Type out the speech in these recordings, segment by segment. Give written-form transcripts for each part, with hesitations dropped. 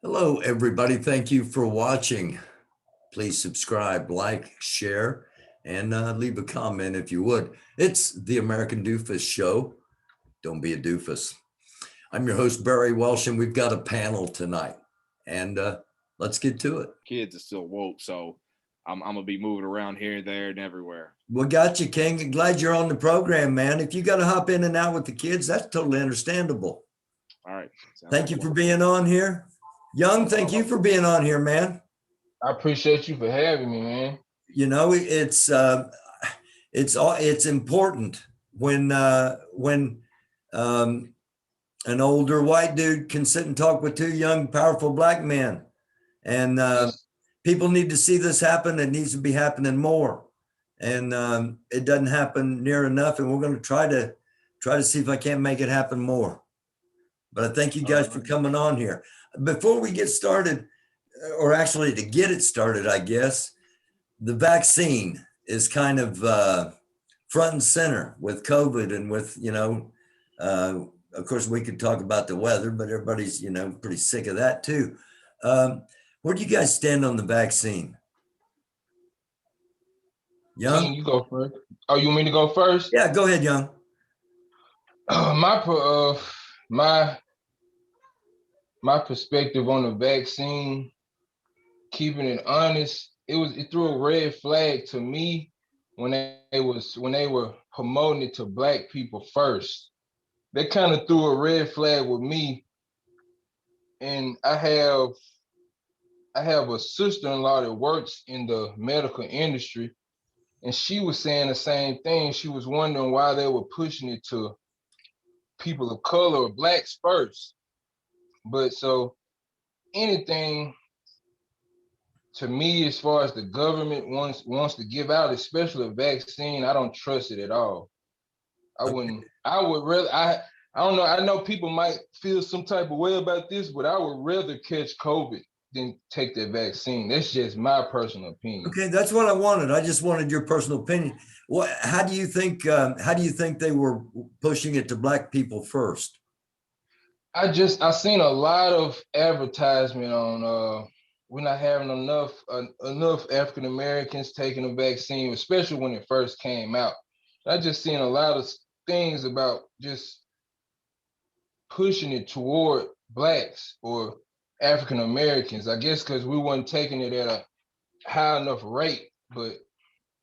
Hello, everybody. Thank you for watching. Please subscribe, like, share, and leave a comment if you would. It's the American Dufus Show. Don't be a doofus. I'm your host, Barry Welsh, and we've got a panel tonight. And let's get to it. Kids are still woke, so I'm gonna be moving around here, there, and everywhere. We got you, King. Glad you're on the program, man. If you got to hop in and out with the kids, that's totally understandable. All right. Sounds Thank like you a for plan. being on here. Young, thank you for being on here, man. I appreciate you for having me, man. You know, it's important when an older white dude can sit and talk with two young, powerful black men, and Yes, people need to see this happen. It needs to be happening more, and it doesn't happen near enough. And we're going to try to see if I can't make it happen more. But I thank you guys for coming on here. Before we get started, or actually to get it started, I guess the vaccine is kind of front and center with COVID and with, of course, we could talk about the weather, but everybody's, pretty sick of that too. Where do you guys stand on the vaccine? Young? King, you go first. Oh, you want me to go first? Yeah, go ahead, Young. My my perspective on the vaccine, keeping it honest, it threw a red flag to me when they were promoting it to black people first. They kind of threw a red flag with me, and I have a sister-in-law that works in the medical industry, and she was saying the same thing. She was wondering why they were pushing it to people of color or blacks first. But so anything to me, as far as the government wants to give out, especially a vaccine, I don't trust it at all. I Okay. wouldn't. I would rather. I don't know. I know people might feel some type of way about this, but I would rather catch COVID than take that vaccine. That's just my personal opinion. Okay, that's what I wanted. I just wanted your personal opinion. What? How do you think? How do you think they were pushing it to black people first? I seen a lot of advertisement on we're not having enough African Americans taking the vaccine, especially when it first came out. I just seen a lot of things about just pushing it toward blacks or African Americans. I guess because we weren't taking it at a high enough rate. But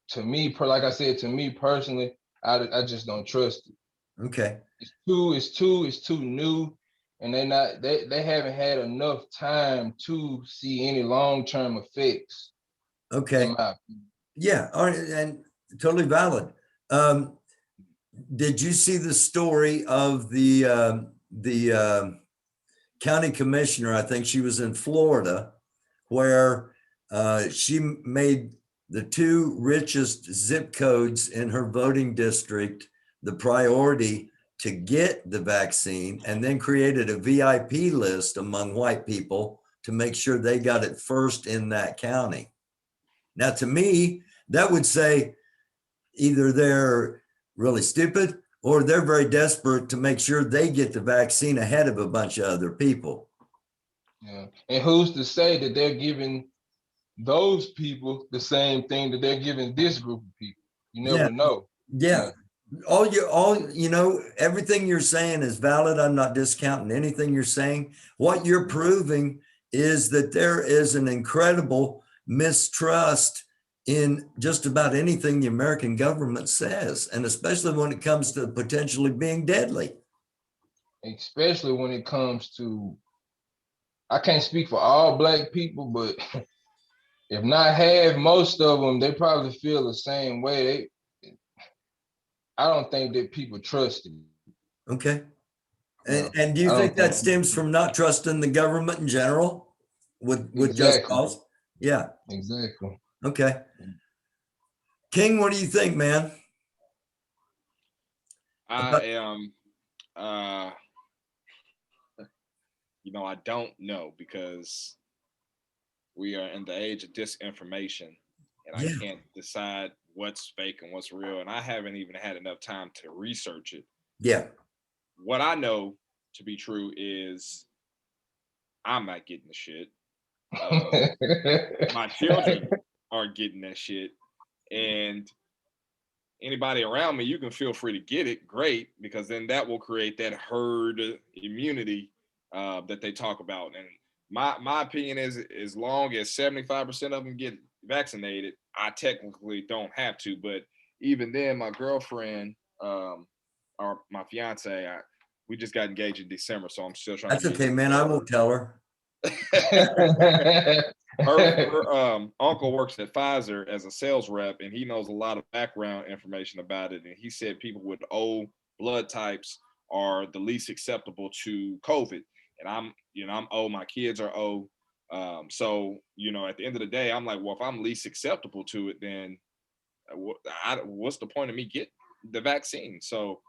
to me, like I said, to me personally, I just don't trust it. Okay. It's too new, and they haven't had enough time to see any long-term effects, in Okay. my opinion. Yeah. All right, and totally valid. Um, did you see the story of the county commissioner? I think she was in Florida, where she made the two richest zip codes in her voting district the priority to get the vaccine, and then created a VIP list among white people to make sure they got it first in that county. Now, to me, that would say either they're really stupid or they're very desperate to make sure they get the vaccine ahead of a bunch of other people. Yeah. And who's to say that they're giving those people the same thing that they're giving this group of people? You Yeah, never know. yeah. Yeah. Everything you're saying is valid. I'm not discounting anything you're saying. What you're proving is that there is an incredible mistrust in just about anything the American government says, and especially when it comes to potentially being deadly. Especially when it comes to, I can't speak for all black people, but if not half, most of them, they probably feel the same way. I don't think that people trust it. Okay. And, No, and do you I think don't that think stems from not trusting the government in general with just exactly, cause? Yeah. exactly. Okay. King, what do you think, man? I About, am, uh, I don't know because we are in the age of disinformation, and I yeah. can't decide what's fake and what's real, and I haven't even had enough time to research it. Yeah. What I know to be true is I'm not getting the shit. My children aren't getting that shit. And anybody around me, you can feel free to get it. Great, because then that will create that herd immunity that they talk about. And my opinion is, as long as 75% of them get vaccinated, I technically don't have to. But even then, my girlfriend or my fiance, we just got engaged in December, so I'm still trying That's to okay, man. I won't tell her. her uncle works at Pfizer as a sales rep, and he knows a lot of background information about it. And he said people with O blood types are the least acceptable to COVID. And I'm O, my kids are O. So, at the end of the day, I'm like, well, if I'm least acceptable to it, then what's the point of me getting the vaccine? So,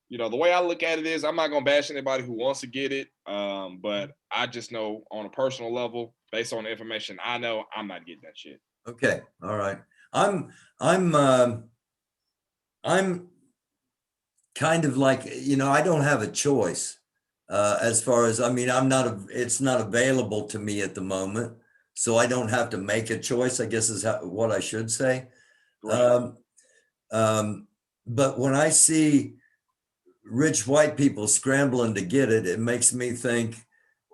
the way I look at it is, I'm not going to bash anybody who wants to get it. But I just know on a personal level, based on the information I know, I'm not getting that shit. Okay. All right. I'm kind of like, I don't have a choice. As far as, it's not available to me at the moment. So I don't have to make a choice, I guess is what I should say. Right. But when I see rich white people scrambling to get it, it makes me think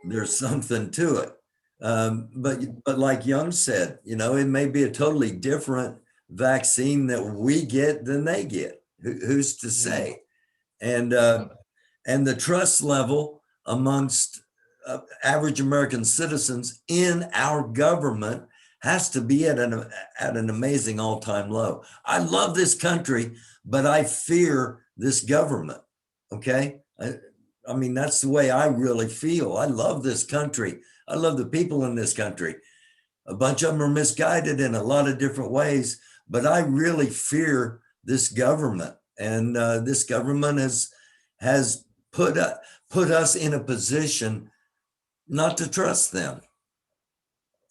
there's something to it. But like Young said, it may be a totally different vaccine that we get than they get. Who's to say? And the trust level amongst average American citizens in our government has to be at an amazing all-time low. I love this country, but I fear this government. Okay. That's the way I really feel. I love this country. I love the people in this country. A bunch of them are misguided in a lot of different ways, but I really fear this government. And this government has put us in a position not to trust them.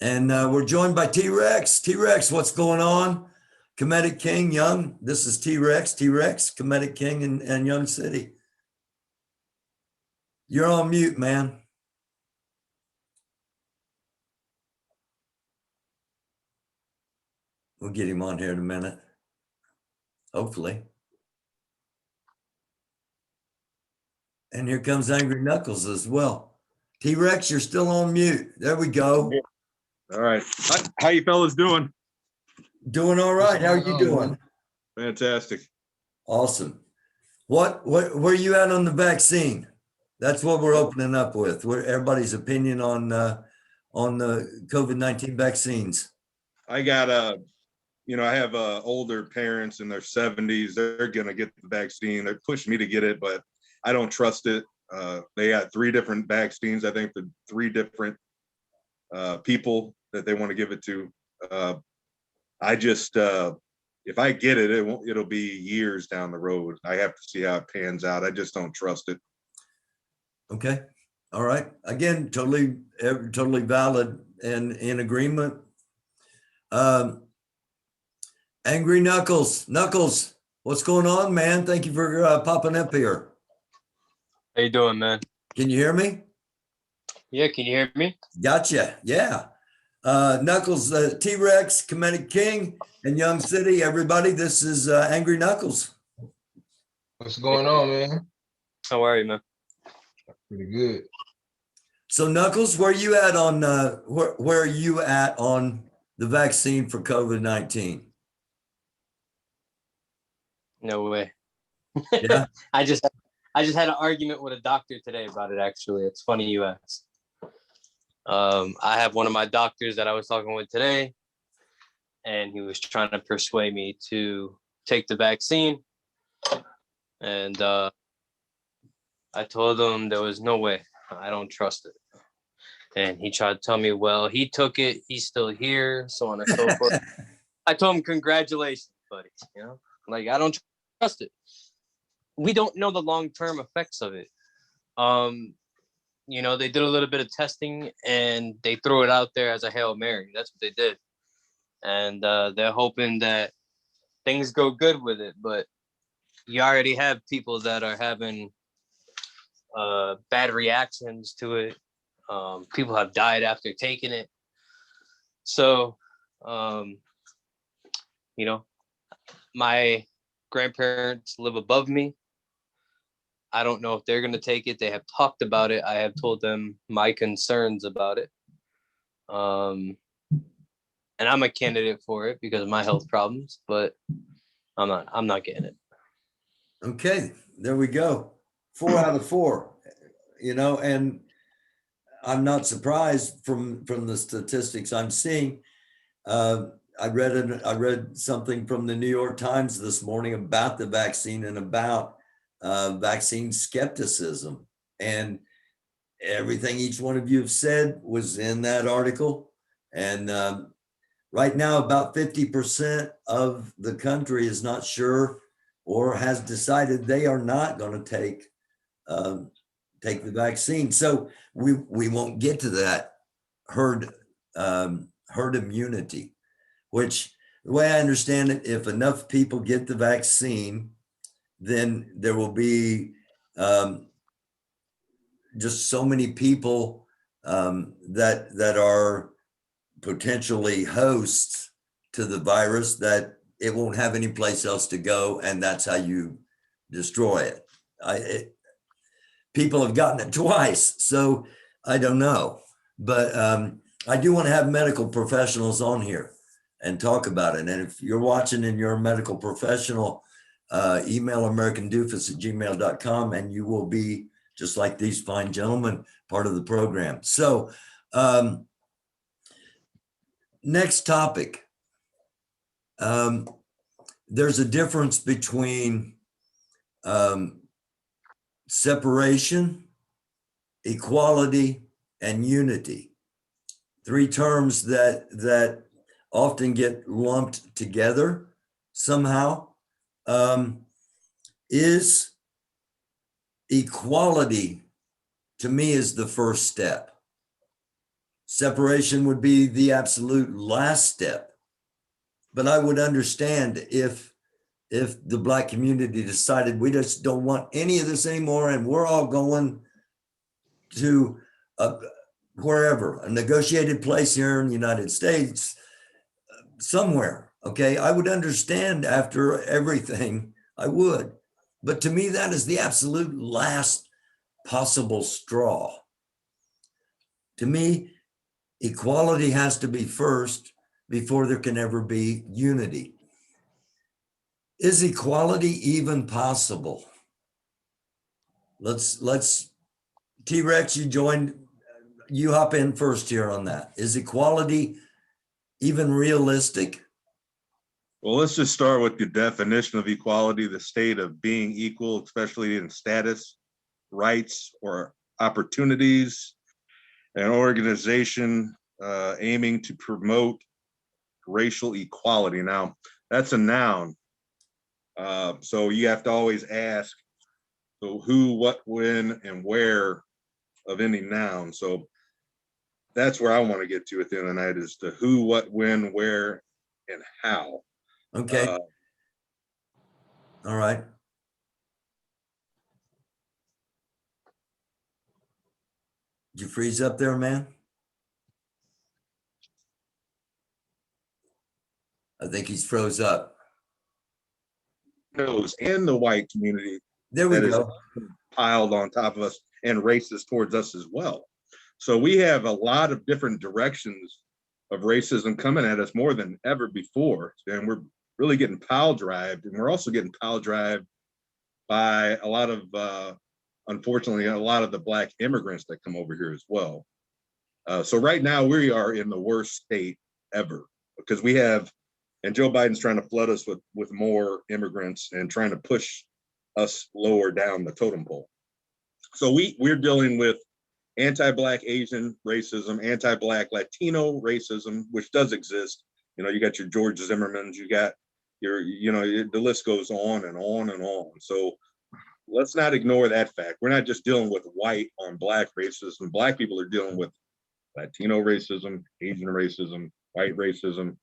And we're joined by T-Rex. T-Rex, what's going on? Kemetic King, Young. This is T-Rex, Kemetic King and Young City. You're on mute, man. We'll get him on here in a minute. Hopefully. And here comes Angry Knuckles as well. T-Rex, you're still on mute. There we go. All right. How you fellas doing? Doing all right. How are you doing? Fantastic. Awesome. Where are you at on the vaccine? That's what we're opening up with. Everybody's opinion on the COVID-19 vaccines. I got I have older parents in their 70s. They're gonna get the vaccine. They're pushing me to get it, but I don't trust it. They got 3 different vaccines. I think the 3 different people that they want to give it to. I just if I get it, it'll be years down the road. I have to see how it pans out. I just don't trust it. Okay. All right. Again, totally valid and in agreement. Angry Knuckles, what's going on, man? Thank you for popping up here. How you doing, man? Can you hear me? Yeah, can you hear me? Gotcha. Yeah. Knuckles, T-Rex, Kemetic King, and Young City. Everybody, this is Angry Knuckles. What's going on, man? How are you, man? Pretty good. So Knuckles, where are you at on where are you at on the vaccine for COVID-19? No way. Yeah. I just had an argument with a doctor today about it, actually. It's funny you asked. I have one of my doctors that I was talking with today, and he was trying to persuade me to take the vaccine. And I told him there was no way. I don't trust it. And he tried to tell me, well, he took it, he's still here, so on and so forth. I told him, congratulations, buddy. Like, I don't trust it. We don't know the long-term effects of it. They did a little bit of testing and they threw it out there as a Hail Mary. That's what they did. And they're hoping that things go good with it. But you already have people that are having bad reactions to it. People have died after taking it. So, my grandparents live above me. I don't know if they're going to take it. They have talked about it. I have told them my concerns about it. And I'm a candidate for it because of my health problems, but I'm not getting it. Okay, there we go. 4 out of 4, and I'm not surprised from the statistics I'm seeing. I read something from the New York Times this morning about the vaccine and about vaccine skepticism, and everything each one of you have said was in that article. And right now, about 50% of the country is not sure or has decided they are not going to take the vaccine. So we won't get to that herd immunity, which, the way I understand it, if enough people get the vaccine, then there will be just so many people that are potentially hosts to the virus that it won't have any place else to go, and that's how you destroy it. People have gotten it twice, so I don't know, but I do want to have medical professionals on here and talk about it. And if you're watching and you're a medical professional, email americandufus@gmail.com, and you will be, just like these fine gentlemen, part of the program. So next topic. There's a difference between separation, equality, and unity. 3 terms that often get lumped together somehow. Is equality, to me, is the first step. Separation would be the absolute last step. But I would understand if the Black community decided we just don't want any of this anymore, and we're all going to wherever, a negotiated place here in the United States, somewhere. Okay, I would understand after everything, I would. But to me, that is the absolute last possible straw. To me, equality has to be first before there can ever be unity. Is equality even possible? Let's T-Rex, you hop in first here on that. Is equality even realistic? Well, let's just start with the definition of equality, the state of being equal, especially in status, rights, or opportunities. An organization aiming to promote racial equality. Now, that's a noun. So you have to always ask, so who, what, when, and where of any noun. So that's where I want to get to at the end of the night, is the who, what, when, where, and how. Okay. All right. Did you freeze up there, man? I think he's froze up. And the white community There we that go. is piled on top of us, and racist towards us as well. So we have a lot of different directions of racism coming at us more than ever before. And we're really getting pile drived. And we're also getting pile drived by a lot of, unfortunately, a lot of the Black immigrants that come over here as well. So right now we are in the worst state ever, because we have, and Joe Biden's trying to flood us with more immigrants and trying to push us lower down the totem pole. So we're dealing with anti-Black Asian racism, anti-Black Latino racism, which does exist. You got your George Zimmermans, you got your, the list goes on and on and on. So let's not ignore that fact. We're not just dealing with white on Black racism. Black people are dealing with Latino racism, Asian racism, white racism,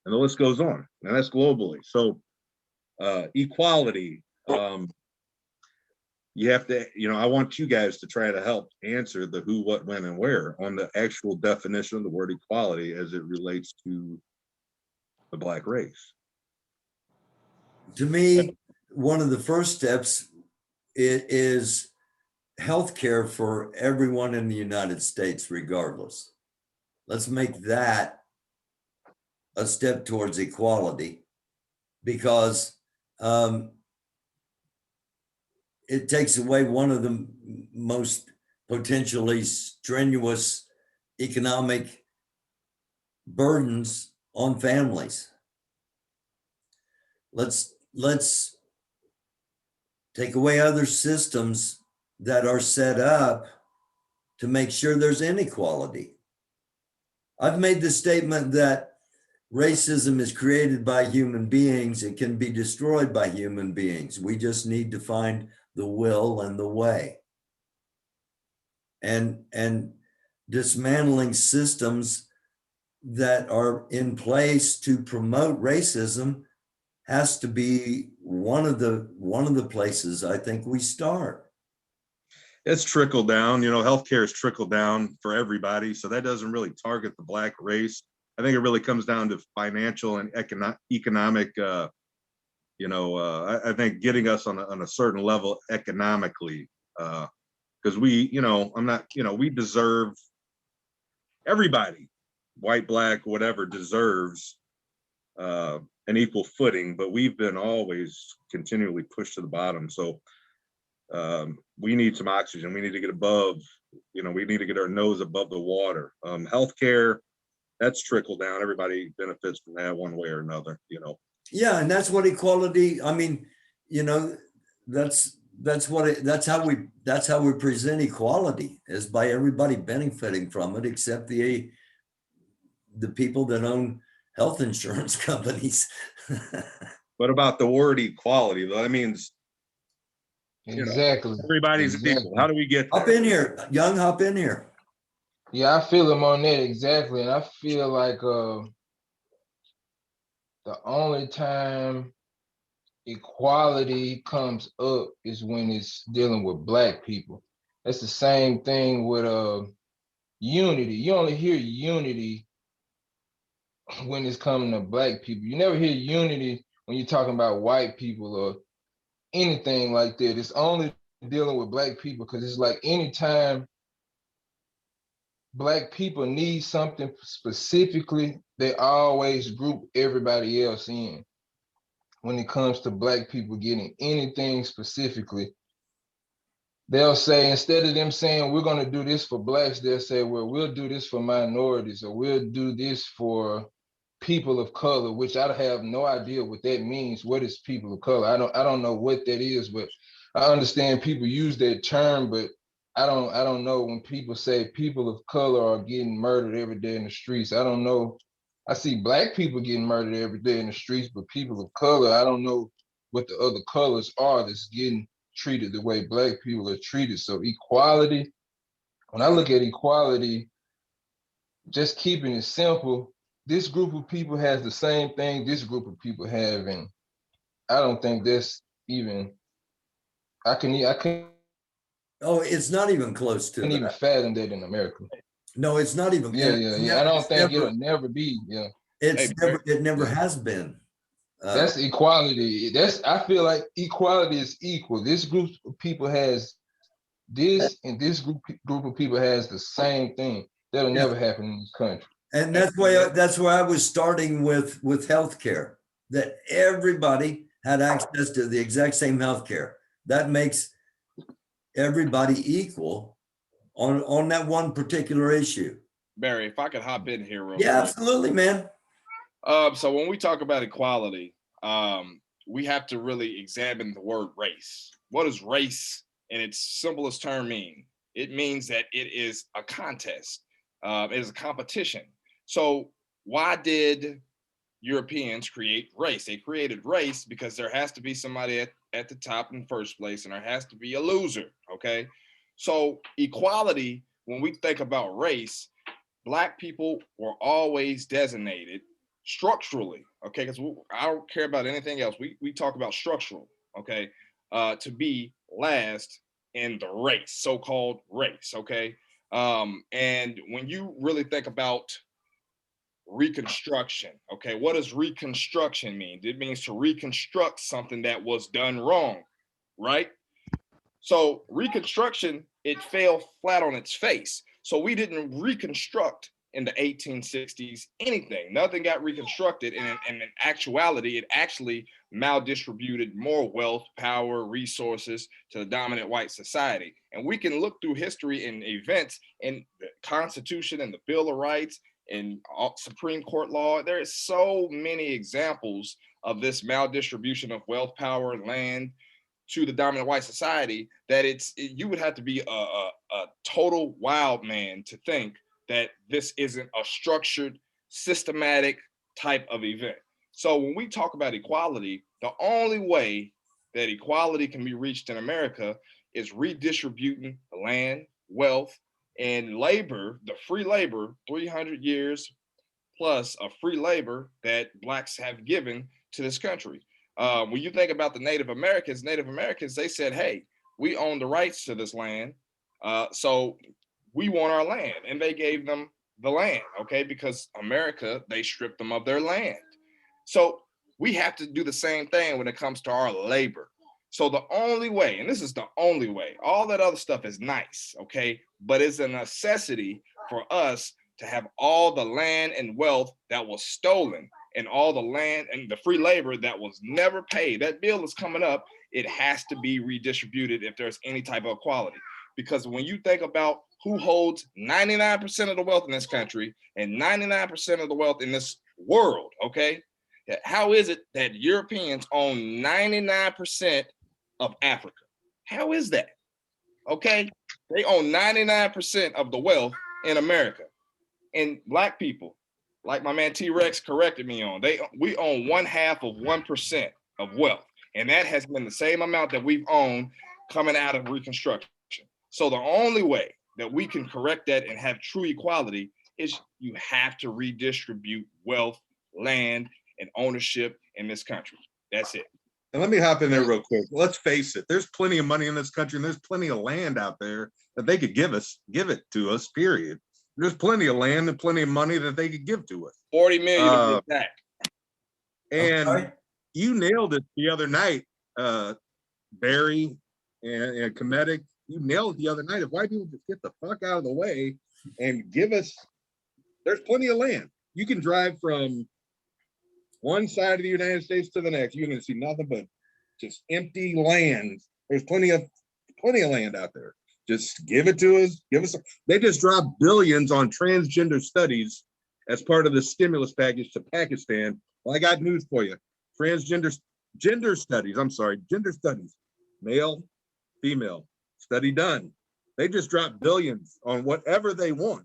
and the list goes on. And that's globally. So equality, you have to, I want you guys to try to help answer the who, what, when, and where on the actual definition of the word equality as it relates to the Black race. To me, one of the first steps is health care for everyone in the United States, regardless. Let's make that a step towards equality, because it takes away one of the most potentially strenuous economic burdens on families. Let's take away other systems that are set up to make sure there's inequality. I've made the statement that racism is created by human beings. It can be destroyed by human beings. We just need to find the will and the way. And dismantling systems that are in place to promote racism has to be one of the places I think we start. It's trickle down, healthcare is trickle down for everybody. So that doesn't really target the Black race. I think it really comes down to financial and economic, I think getting us on a certain level economically, because we deserve, everybody, white, Black, whatever, deserves an equal footing, but we've been always continually pushed to the bottom. So we need some oxygen. We need to get above, we need to get our nose above the water. Healthcare, that's trickle down. Everybody benefits from that one way or another, Yeah, and that's what equality, I mean, that's how we present equality, is by everybody benefiting from it, except the people that own health insurance companies. What about the word equality, though? That means Exactly. everybody's equal. How do we get there? Hop in here, Young, hop in here. Yeah, I feel him on that exactly. And I feel like the only time equality comes up is when it's dealing with Black people. That's the same thing with unity. You only hear unity when it's coming to Black people. You never hear unity when you're talking about white people or anything like that. It's only dealing with Black people, because it's like anytime Black people need something specifically, they always group everybody else in. When it comes to Black people getting anything specifically, they'll say, instead of them saying, we're going to do this for Blacks, they'll say, well, we'll do this for minorities, or we'll do this for people of color, which I have no idea what that means. What is people of color? I don't know what that is, but I understand people use that term, but I don't know when people say people of color are getting murdered every day in the streets. I don't know. I see Black people getting murdered every day in the streets, but people of color, I don't know what the other colors are that's getting treated the way Black people are treated. So equality, when I look at equality, just keeping it simple, this group of people has the same thing this group of people have, and I don't think that's even, I couldn't Oh, it's not even close to even that. fathom that in America. No, it's not even. Yeah. I don't think it'll never be. Yeah, It never has been. That's equality. I feel like equality is equal. This group of people has this, and this group of people has the same thing. That'll never happen in this country. And that's why I was starting with healthcare, that everybody had access to the exact same healthcare. That makes everybody equal on that one particular issue. Barry, if I could hop in here real quick. Yeah, absolutely, man. So when we talk about equality, we have to really examine the word race. What does race in its simplest term mean? It means that it is a contest. It is a competition. So why did Europeans create race? They created race because there has to be somebody at the top in the first place, and there has to be a loser, okay? So equality, when we think about race, Black people were always designated structurally, okay? Because I don't care about anything else. We talk about structural, okay? To be last in the race, so-called race, okay? And when you really think about reconstruction, okay, what does reconstruction mean? It means to reconstruct something that was done wrong, right? So reconstruction, it fell flat on its face. So we didn't reconstruct in the 1860s anything. Nothing got reconstructed. And in actuality, it actually maldistributed more wealth, power, resources to the dominant white society. And we can look through history and events in the Constitution and the Bill of Rights and Supreme Court law. There is so many examples of this maldistribution of wealth, power, land to the dominant white society that you would have to be a total wild man to think that this isn't a structured, systematic type of event. So when we talk about equality, the only way that equality can be reached in America is redistributing the land, wealth, and labor, the free labor, 300 years plus of free labor that Blacks have given to this country. When you think about the Native Americans, they said, hey, we own the rights to this land. So we want our land. And they gave them the land, okay? Because America, they stripped them of their land. So we have to do the same thing when it comes to our labor. So the only way, and this is the only way, all that other stuff is nice, okay? But it's a necessity for us to have all the land and wealth that was stolen and all the land and the free labor that was never paid. That bill is coming up. It has to be redistributed if there's any type of equality. Because when you think about who holds 99% of the wealth in this country and 99% of the wealth in this world, okay? How is it that Europeans own 99% of Africa? How is that? Okay? They own 99% of the wealth in America. And Black people, like my man T-Rex corrected me on, we own 0.5% of wealth. And that has been the same amount that we've owned coming out of Reconstruction. So the only way that we can correct that and have true equality is you have to redistribute wealth, land, and ownership in this country. That's it. And let me hop in there real quick. Let's face it, there's plenty of money in this country and there's plenty of land out there that they could give it to us, period. There's plenty of land and plenty of money that they could give to us. 40 million to be exact. And you nailed it the other night, Barry and Kemetic. You nailed it the other night. If white people just get the fuck out of the way and give us, there's plenty of land. You can drive from one side of the United States to the next. You're going to see nothing but just empty land. There's plenty of land out there. Just give it to us. They just dropped billions on transgender studies as part of the stimulus package to Pakistan. Well, I got news for you. Gender studies, male, female, study done. They just dropped billions on whatever they want.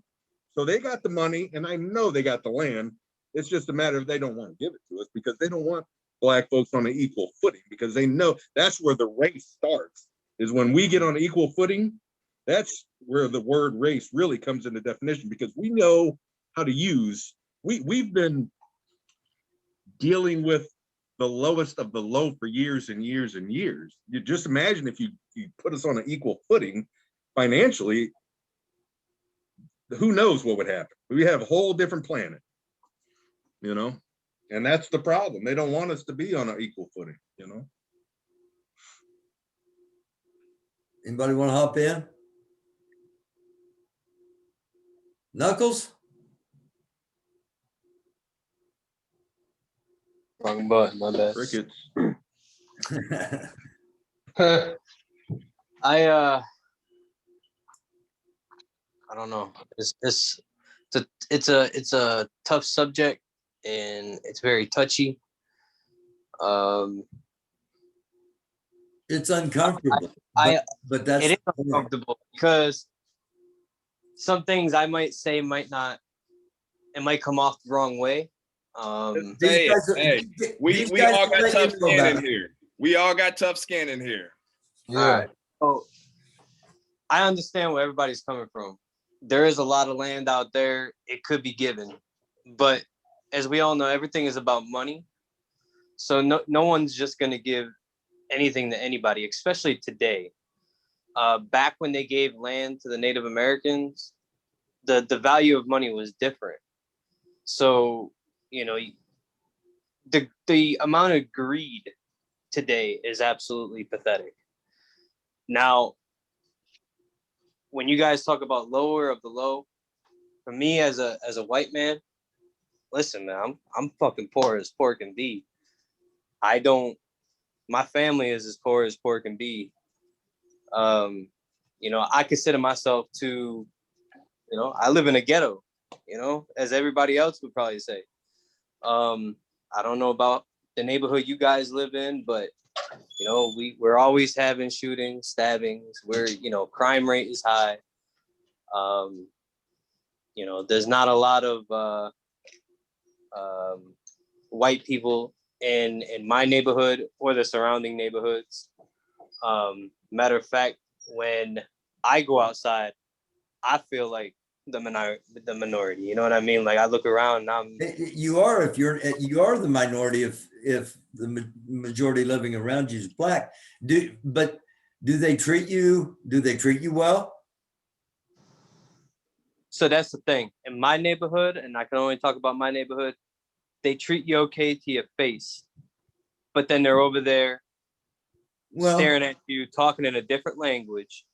So they got the money, and I know they got the land. It's just a matter of they don't want to give it to us because they don't want Black folks on an equal footing, because they know that's where the race starts, is when we get on equal footing. That's where the word race really comes into definition, because we know how to use, we've been dealing with the lowest of the low for years and years and years. You just imagine if you put us on an equal footing financially, who knows what would happen? We have a whole different planet, you know? And that's the problem. They don't want us to be on an equal footing, you know? Anybody want to hop in? Knuckles? Wrong button, my bad. Crickets. I don't know. It's a tough subject and it's very touchy. It's uncomfortable. But that's it is uncomfortable because some things I might say might not, it might come off the wrong way. We all got tough skin in here. We all got tough skin in here. Yeah. All right. So I understand where everybody's coming from. There is a lot of land out there. It could be given, but as we all know, everything is about money. So no one's just going to give anything to anybody, especially today. back when they gave land to the Native Americans, the value of money was different. So, you know, the amount of greed today is absolutely pathetic. Now, when you guys talk about lower of the low, for me as a white man, listen, man, I'm fucking poor as poor can be. My family is as poor can be. You know, I consider myself to, you know, I live in a ghetto, you know, as everybody else would probably say. I don't know about the neighborhood you guys live in, but you know, we're always having shootings, stabbings. You know, crime rate is high. You know, there's not a lot of white people in my neighborhood or the surrounding neighborhoods. Matter of fact, when I go outside, I feel like the minority. You know what I mean? Like I look around, and You are you are the minority if the majority living around you is black. But do they treat you well? So that's the thing. In my neighborhood, and I can only talk about my neighborhood, they treat you okay to your face, but then they're over there staring at you, talking in a different language.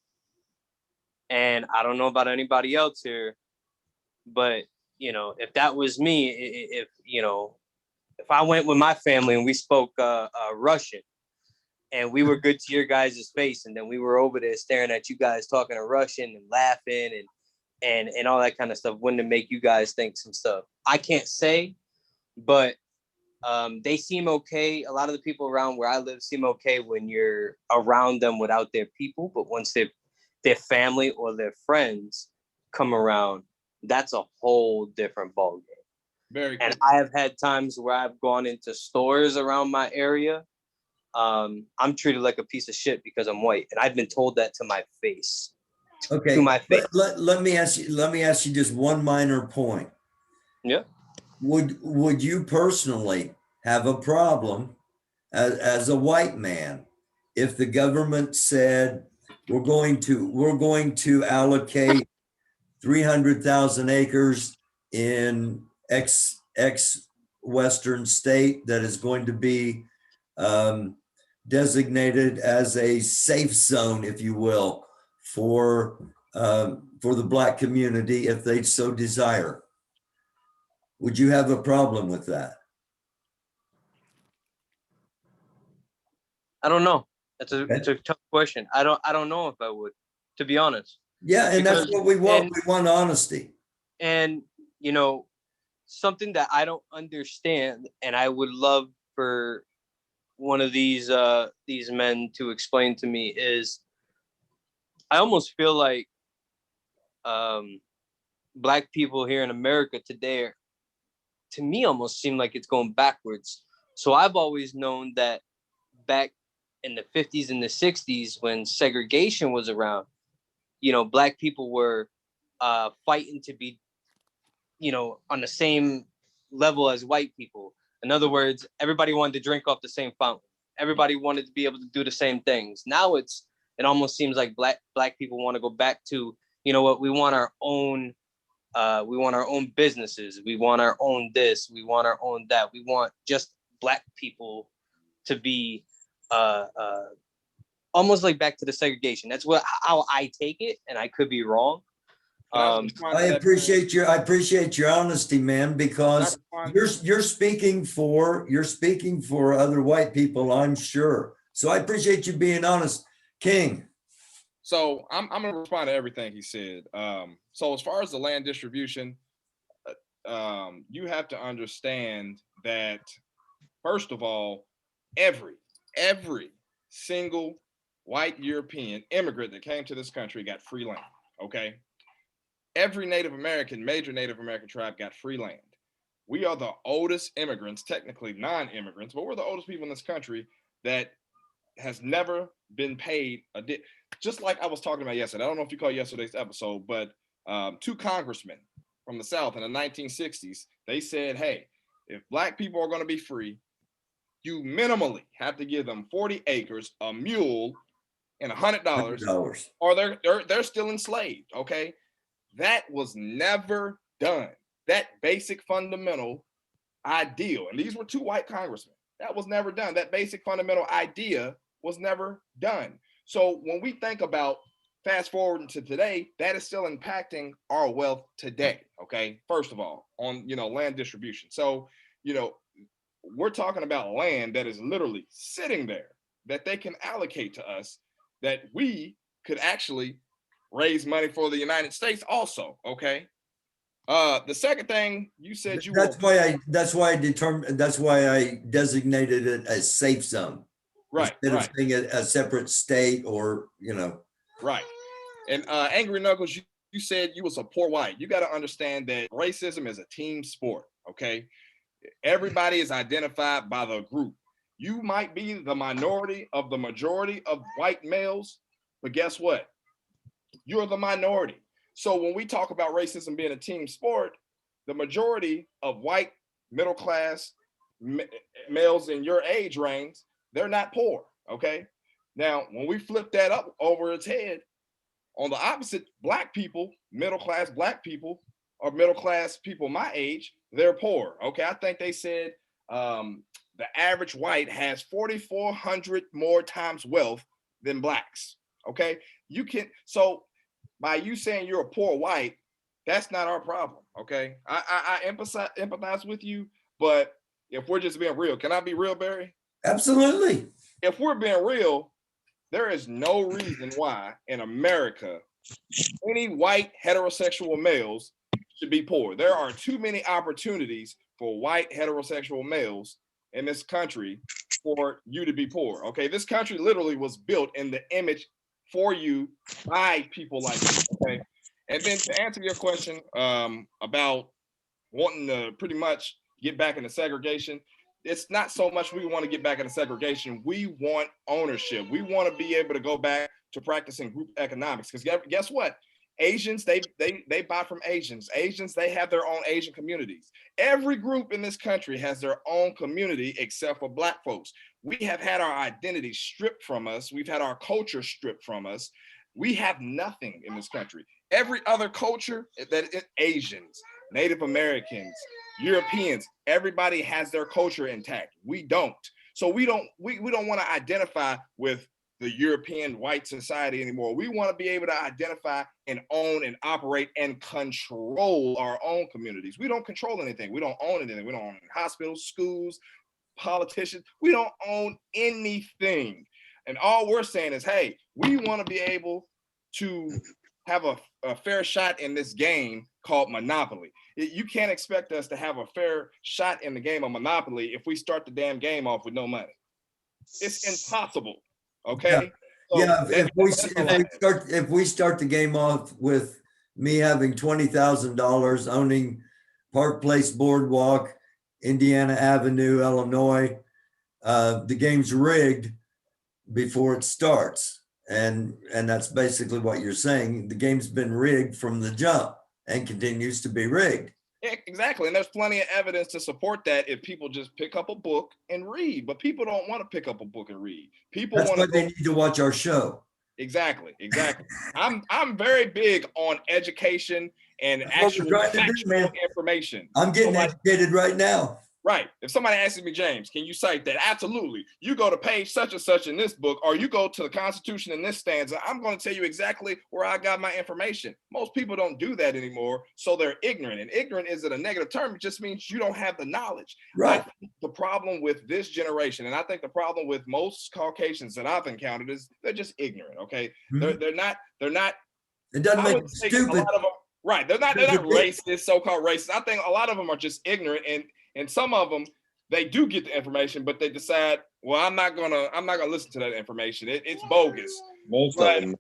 And I don't know about anybody else here, but you know, if that was me, if you know, if I went with my family and we spoke Russian, and we were good to your guys' face, and then we were over there staring at you guys talking in Russian and laughing and all that kind of stuff, wouldn't it make you guys think some stuff? I can't say, but they seem okay. A lot of the people around where I live seem okay when you're around them without their people, but once their family or their friends come around, that's a whole different ballgame. Very cool. And I have had times where I've gone into stores around my area. I'm treated like a piece of shit because I'm white, and I've been told that to my face. Okay. To my face. Let me ask you just one minor point. Yeah. Would you personally have a problem as a white man if the government said we're going to allocate 300,000 acres in X Western state that is going to be designated as a safe zone, if you will, for the Black community if they so desire? Would you have a problem with that? I don't know. It's a tough question. I don't know if I would, to be honest. Yeah, and that's what we want. We want honesty. And you know, something that I don't understand, and I would love for one of these men to explain to me is, I almost feel like Black people here in America today, to me, almost seem like it's going backwards. So I've always known that back in the 50s and the 60s, when segregation was around, you know, Black people were fighting to be, you know, on the same level as white people. In other words, everybody wanted to drink off the same fountain. Everybody wanted to be able to do the same things. Now it almost seems like black people want to go back to, you know what, we want our own businesses. We want our own this. We want our own that. We want just Black people to be almost like back to the segregation. That's how I take it, and I could be wrong. I appreciate your honesty, man, because you're speaking for other white people, I'm sure. So I appreciate you being honest, King. So I'm gonna respond to everything he said. So as far as the land distribution, you have to understand that, first of all, every single white European immigrant that came to this country got free land. Okay. Every major Native American tribe got free land. We are the oldest immigrants, technically non-immigrants, but we're the oldest people in this country that has never been paid just like I was talking about yesterday. I don't know if you caught yesterday's episode, but two congressmen from the South in the 1960s, they said, hey, if Black people are going to be free, you minimally have to give them 40 acres, a mule, and $100, $100. or they're still enslaved. Okay, that was never done. That basic fundamental ideal, and these were 2 white congressmen. That was never done. That basic fundamental idea was never done. So when we think about fast forwarding to today, that is still impacting our wealth today. Okay, first of all, on land distribution. So we're talking about land that is literally sitting there that they can allocate to us, that we could actually raise money for the United States also. Okay. The second thing you said, That's why I designated it as safe zone. Right. Instead Right. of saying a separate state or, Right. And Angry Knuckles, you said you was a poor white. You got to understand that racism is a team sport. Okay. Everybody is identified by the group. You might be the minority of the majority of white males, but guess what? You're the minority. So when we talk about racism being a team sport, the majority of white middle class males in your age range, they're not poor. Okay. Now, when we flip that up over its head, on the opposite, black people, middle class black people, or middle class people my age, they're poor. Okay. I think they said the average white has 4,400 more times wealth than blacks. Okay. So by you saying you're a poor white, that's not our problem. Okay. I empathize with you, but if we're just being real, can I be real, Barry? absolutely. If we're being real, there is no reason why in America any white heterosexual males should be poor. There are too many opportunities for white heterosexual males in this country for you to be poor. Okay, this country literally was built in the image for you by people like you. Okay, and then to answer your question about wanting to pretty much get back into segregation, it's not so much we want to get back into segregation. We want ownership. We want to be able to go back to practicing group economics. Because guess what? Asians, they buy from Asians. Asians, they have their own Asian communities. Every group in this country has their own community except for black folks. We have had our identity stripped from us. We've had our culture stripped from us. We have nothing in this country. Every other culture, that is Asians, Native Americans, Europeans, everybody has their culture intact. We don't. So we don't want to identify with the European white society anymore. We want to be able to identify and own and operate and control our own communities. We don't control anything. We don't own anything. We don't own hospitals, schools, politicians. We don't own anything. And all we're saying is, hey, we want to be able to have a fair shot in this game called Monopoly. You can't expect us to have a fair shot in the game of Monopoly if we start the damn game off with no money. It's impossible. Okay. Yeah. So If we start the game off with me having $20,000, owning Park Place Boardwalk, Indiana Avenue, Illinois, the game's rigged before it starts. And that's basically what you're saying. The game's been rigged from the jump and continues to be rigged. Yeah, exactly. And there's plenty of evidence to support that if people just pick up a book and read. But people don't want to pick up a book and read. People That's want why to they need to watch our show. Exactly. I'm very big on education and actual factual information. I'm getting educated right now. Right. If somebody asks me, James, can you cite that? Absolutely. You go to page such and such in this book, or you go to the Constitution in this stanza, I'm going to tell you exactly where I got my information. Most people don't do that anymore, so they're ignorant. And ignorant isn't a negative term. It just means you don't have the knowledge. Right. I think the problem with this generation, and I think the problem with most Caucasians that I've encountered, is they're just ignorant. Okay. Mhm. They're not. It doesn't make them stupid. A lot of them, right. They're not racist, so-called racist. I think a lot of them are just ignorant, and some of them, they do get the information, but they decide, well, I'm not gonna listen to that information. It's bogus. Most of them.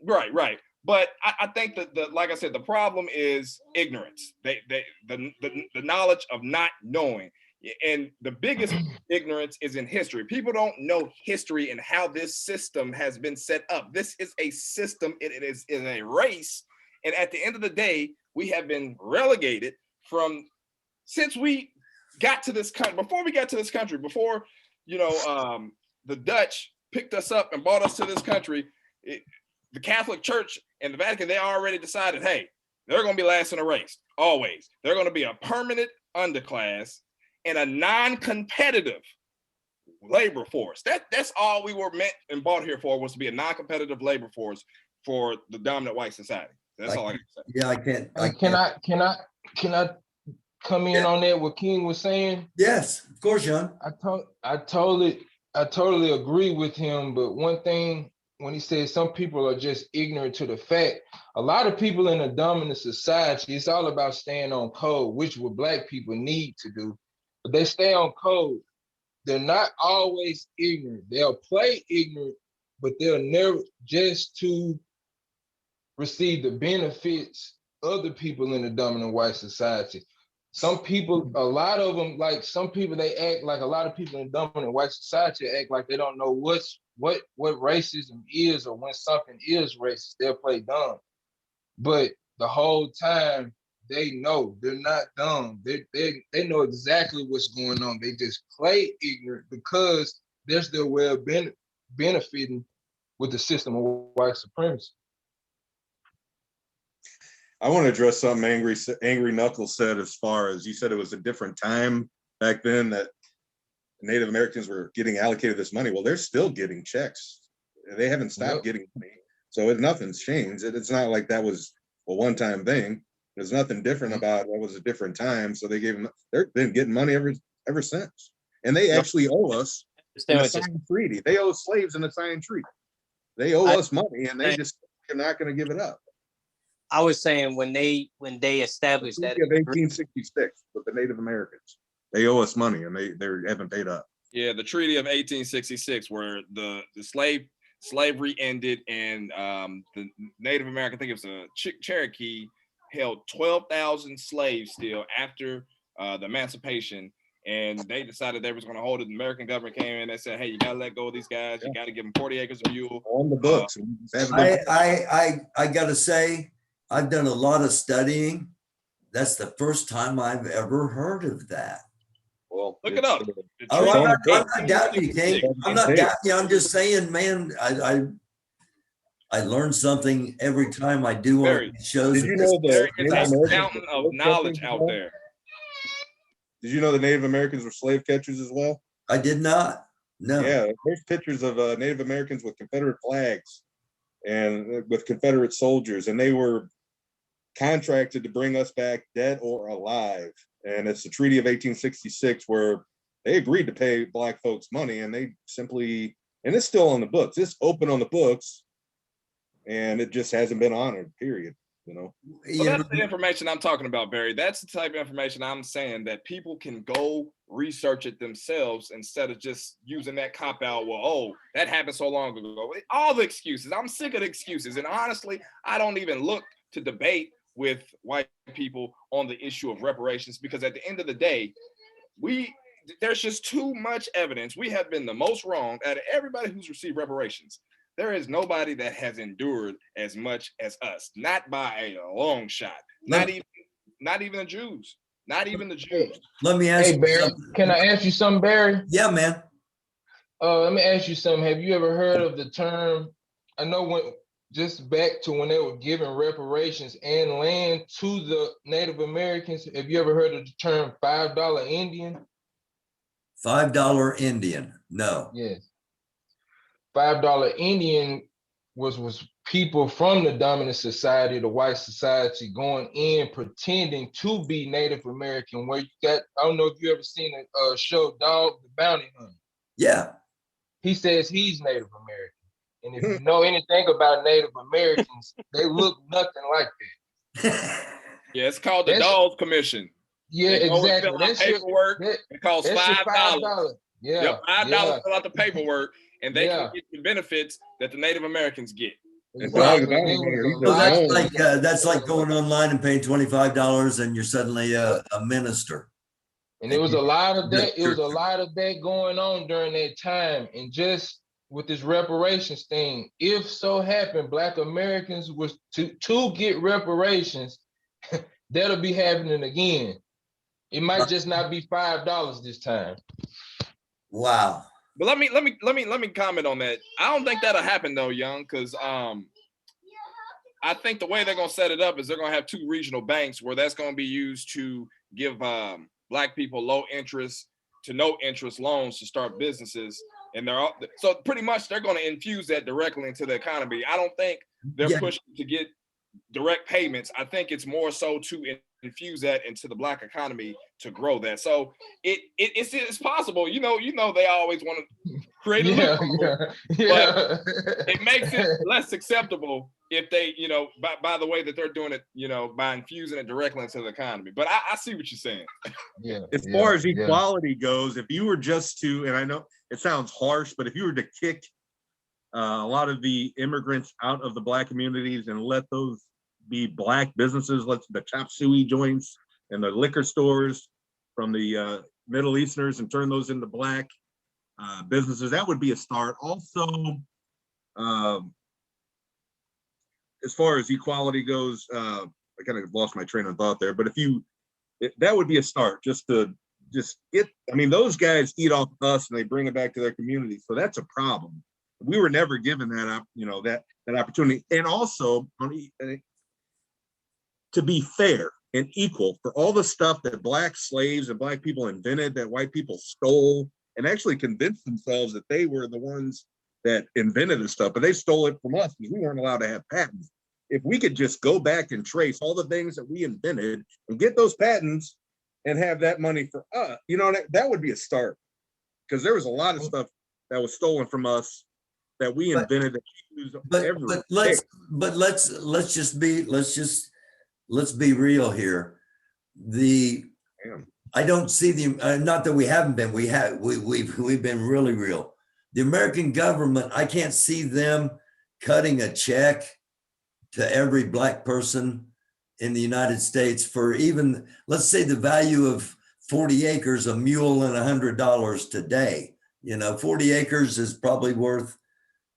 Right. But I think that like I said, the problem is ignorance. The knowledge of not knowing. And the biggest ignorance is in history. People don't know history and how this system has been set up. This is a system. It is a race. And at the end of the day, we have been relegated from, since we got to this country, before we got to this country, before, the Dutch picked us up and brought us to this country, the Catholic Church and the Vatican, they already decided, hey, they're going to be last in the race, always. They're going to be a permanent underclass and a non-competitive labor force. That's all we were meant and bought here for, was to be a non-competitive labor force for the dominant white society. That's all I can say. Yeah, I can't. Can I come in on that? What King was saying? Yes, of course, John. I totally agree with him. But one thing, when he says some people are just ignorant to the fact, a lot of people in a dominant society, it's all about staying on code, which what Black people need to do. But they stay on code. They're not always ignorant. They'll play ignorant, but they'll never, just to receive the benefits of the people in the dominant white society. Some people, a lot of them, like some people, they act like, a lot of people in dominant white society act like they don't know what racism is, or when something is racist, they'll play dumb. But the whole time, they know. They're not dumb. They know exactly what's going on. They just play ignorant because there's their way of benefiting with the system of white supremacy. I want to address something Angry Knuckles said, as far as you said it was a different time back then that Native Americans were getting allocated this money. Well, they're still getting checks. They haven't stopped getting money. So nothing's changed. It's not like that was a one-time thing. There's nothing different about that was a different time. So they've been getting money ever since. And they actually owe us a signed treaty. They owe slaves in a signed treaty. They owe us money, and they're not going to give it up. I was saying when they established that 1866 with the Native Americans, they owe us money, and they haven't paid up. Yeah, the Treaty of 1866, where the slavery ended, and the Native American, I think it was a Cherokee, held 12,000 slaves still after the emancipation, and they decided they was going to hold it. The American government came in and said, hey, you got to let go of these guys. You got to give them 40 acres of mule. On the books. I got to say, I've done a lot of studying. That's the first time I've ever heard of that. Well, look it up. I'm not doubting you, King. I'm not doubting you. I'm just saying, man, I learn something every time I do one of these shows. Did you know there's a fountain of knowledge out there? Did you know the Native Americans were slave catchers as well? I did not. No. Yeah, there's pictures of Native Americans with Confederate flags and with Confederate soldiers, and they were contracted to bring us back dead or alive. And it's the Treaty of 1866 where they agreed to pay Black folks money, and they simply, and it's still on the books. It's open on the books, and it just hasn't been honored, period. You know, well, that's the information I'm talking about, Barry. That's the type of information I'm saying that people can go research it themselves instead of just using that cop out. Well, oh, that happened so long ago. All the excuses. I'm sick of the excuses. And honestly, I don't even look to debate with white people on the issue of reparations, because at the end of the day, there's just too much evidence. We have been the most wronged out of everybody who's received reparations. There is nobody that has endured as much as us, not by a long shot. Not even the Jews. Not even the Jews. Let me ask you, Barry. Something. Can I ask you something, Barry? Yeah, man. Let me ask you something. Have you ever heard of the term? I know just back to when they were giving reparations and land to the Native Americans. Have you ever heard of the term $5 Indian? $5 Indian? No. Yes. $5 Indian was people from the dominant society, the white society, going in pretending to be Native American. Where you got, I don't know if you ever seen a show, Dog the Bounty Hunter. Yeah. He says he's Native American. And if you know anything about Native Americans, they look nothing like that. Yeah, it's called the Dawes Commission. Yeah, exactly. That paperwork. It costs $5. Yeah, $5 fill out the paperwork, and they can get the benefits that the Native Americans get. Exactly. So that's like going online and paying $25 and you're suddenly a minister. And there was a lot of that. It was a lot of that going on during that time. And just with this reparations thing, if so happened Black Americans was to get reparations, that'll be happening again. It might just not be $5 this time. Wow. But let me comment on that. I don't think that'll happen though, Young, because I think the way they're gonna set it up is they're gonna have 2 regional banks where that's gonna be used to give Black people low interest to no interest loans to start businesses, and so pretty much they're gonna infuse that directly into the economy. I don't think they're pushing to get direct payments. I think it's more so to infuse that into the Black economy to grow that. So it's possible. You know, they always want to create a loophole, but it makes it less acceptable if they, by the way that they're doing it, by infusing it directly into the economy. But I see what you're saying. As far as equality goes, if you were just to, and I know it sounds harsh, but if you were to kick a lot of the immigrants out of the Black communities and let those be Black businesses, let the chop suey joints and the liquor stores from the Middle Easterners and turn those into Black businesses, that would be a start. Also, as far as equality goes, I kind of lost my train of thought there, but that would be a start, just get, I mean, those guys eat off us and they bring it back to their community. So that's a problem. We were never given that up, that opportunity. And also to be fair and equal for all the stuff that Black slaves and Black people invented, that white people stole and actually convinced themselves that they were the ones that invented this stuff, but they stole it from us because we weren't allowed to have patents. If we could just go back and trace all the things that we invented and get those patents and have that money for us, that would be a start. Because there was a lot of stuff that was stolen from us that we invented that we use every day. Let's be real here. I don't see not that we haven't been, we've been really real. The American government, I can't see them cutting a check to every Black person in the United States for even, let's say, the value of 40 acres, a mule, and $100 today. 40 acres is probably worth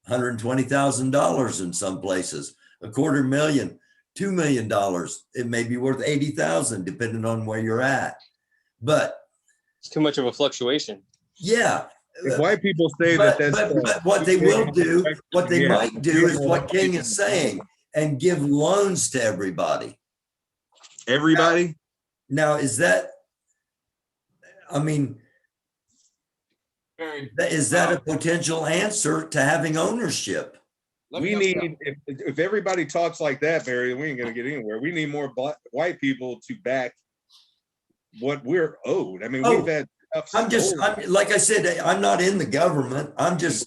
$120,000 in some places, $250,000, $2 million. It may be worth 80,000 depending on where you're at. But it's too much of a fluctuation. Yeah. If white people say but what they might do is what King is saying, and give loans to everybody. Everybody? Now is that, I mean, is that a potential answer to having ownership? We need, if everybody talks like that, Barry, we ain't gonna get anywhere. We need more white people to back what we're owed. I mean, we've had. I'm like I said, I'm not in the government. I'm just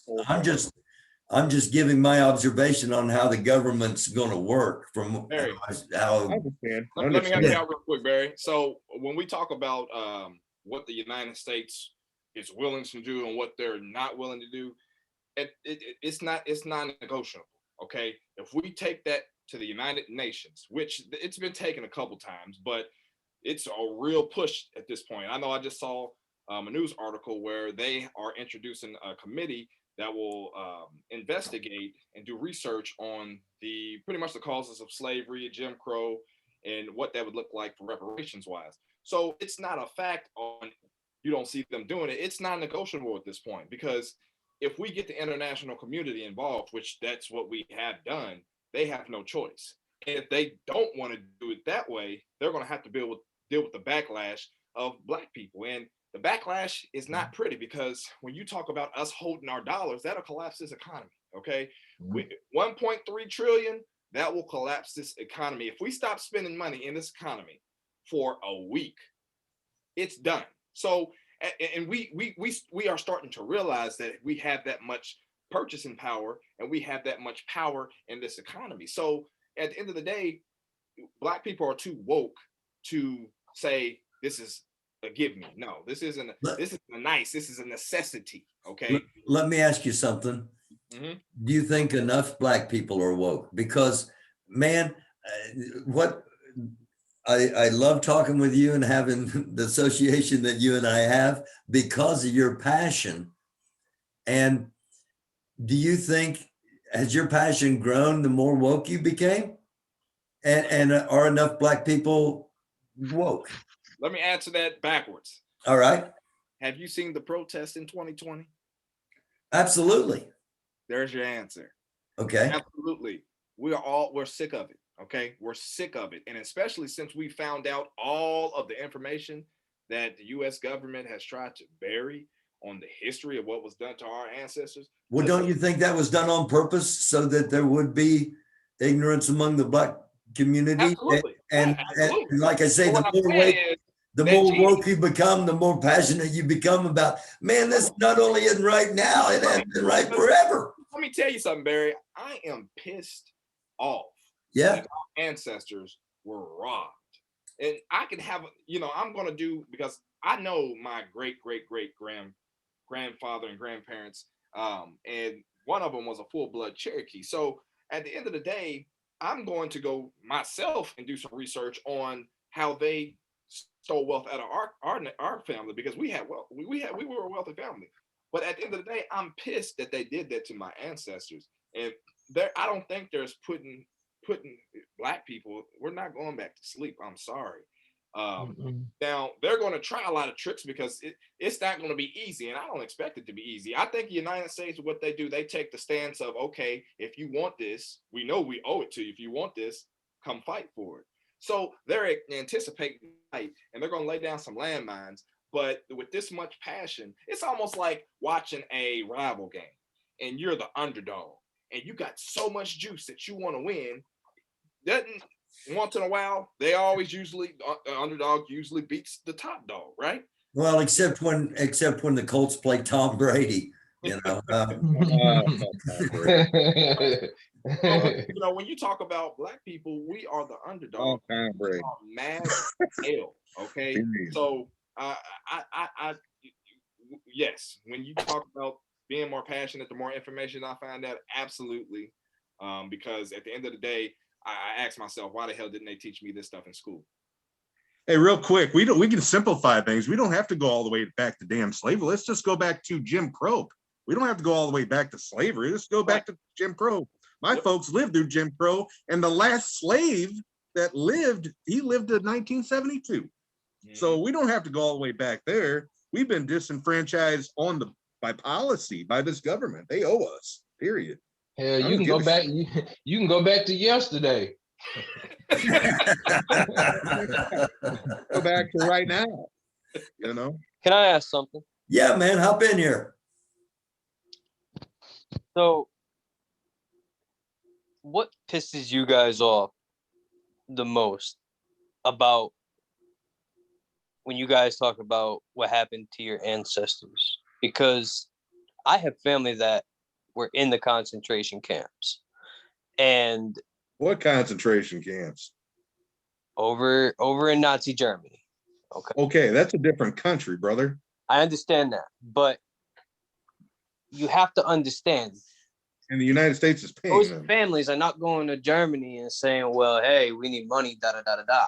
giving my observation on how the government's going to work from how. I understand. Let me help you out real quick, Barry. So when we talk about what the United States is willing to do and what they're not willing to do, it's non-negotiable. Okay, if we take that to the United Nations, which it's been taken a couple times, but it's a real push at this point. I know I just saw a news article where they are introducing a committee that will investigate and do research on pretty much the causes of slavery, Jim Crow, and what that would look like for reparations wise. So it's not a fact on you don't see them doing it. It's non-negotiable at this point, because if we get the international community involved, which that's what we have done, they have no choice. And if they don't want to do it that way, they're going to have to deal with the backlash of Black people. And the backlash is not pretty, because when you talk about us holding our dollars, that'll collapse this economy. Okay, 1.3 trillion, that will collapse this economy. If we stop spending money in this economy for a week, it's done. So, and we are starting to realize that we have that much purchasing power and we have that much power in this economy. So at the end of the day, Black people are too woke to say this is a give me. No, this isn't. This is a nice. This is a necessity. Okay. Let me ask you something. Mm-hmm. Do you think enough Black people are woke? Because, man, what I love talking with you and having the association that you and I have because of your passion. And do you think, has your passion grown the more woke you became? And are enough Black people woke? Let me answer that backwards. All right. Have you seen the protests in 2020? Absolutely. There's your answer. Okay. Absolutely. We're sick of it. Okay. We're sick of it. And especially since we found out all of the information that the US government has tried to bury on the history of what was done to our ancestors. Well, don't you think that was done on purpose so that there would be ignorance among the Black community? Absolutely. And like I say, But what I'm saying is the that more Jesus- woke you become, the more passionate you become about, man, this not only isn't right now, it hasn't been right forever. Let me tell you something, Barry. I am pissed off Yeah. that our ancestors were robbed. And I can have, I'm going to do, because I know my grandfather and grandparents, and one of them was a full-blood Cherokee. So at the end of the day, I'm going to go myself and do some research on how they stole wealth out of our family, because we were a wealthy family. But at the end of the day, I'm pissed that they did that to my ancestors. And I don't think there's putting Black people, we're not going back to sleep. I'm sorry. Now they're going to try a lot of tricks, because it's not going to be easy, and I don't expect it to be easy. I think the United States, what they do, they take the stance of, okay, if you want this, we know we owe it to you. If you want this, come fight for it. So they're anticipating fight, and they're going to lay down some landmines. But with this much passion, it's almost like watching a rival game, and you're the underdog, and you got so much juice that you want to win. Once in a while, the underdog usually beats the top dog, right? Well, except when the Colts play Tom Brady, When you talk about Black people, we are the underdog. Tom Brady. Mad hell, okay? So yes, when you talk about being more passionate, the more information I find out, absolutely. Because at the end of the day, I ask myself, why the hell didn't they teach me this stuff in school? Hey, real quick, we can simplify things. We don't have to go all the way back to damn slavery. Let's just go back to Jim Crow. We don't have to go all the way back to slavery. Let's go back to Jim Crow. My folks lived through Jim Crow, and the last slave that lived, he lived to 1972. Mm-hmm. So we don't have to go all the way back there. We've been disenfranchised by policy, by this government. They owe us, period. Hell, you can go back. You can go back to yesterday. Go back to right now. Can I ask something? Yeah, man, hop in here. So, what pisses you guys off the most about when you guys talk about what happened to your ancestors? Because I have family that were in the concentration camps. And what concentration camps? Over in Nazi Germany. Okay, that's a different country, brother. I understand that, but you have to understand. And the United States is paying those them. Families are not going to Germany and saying, "Well, hey, we need money." Da da da da da.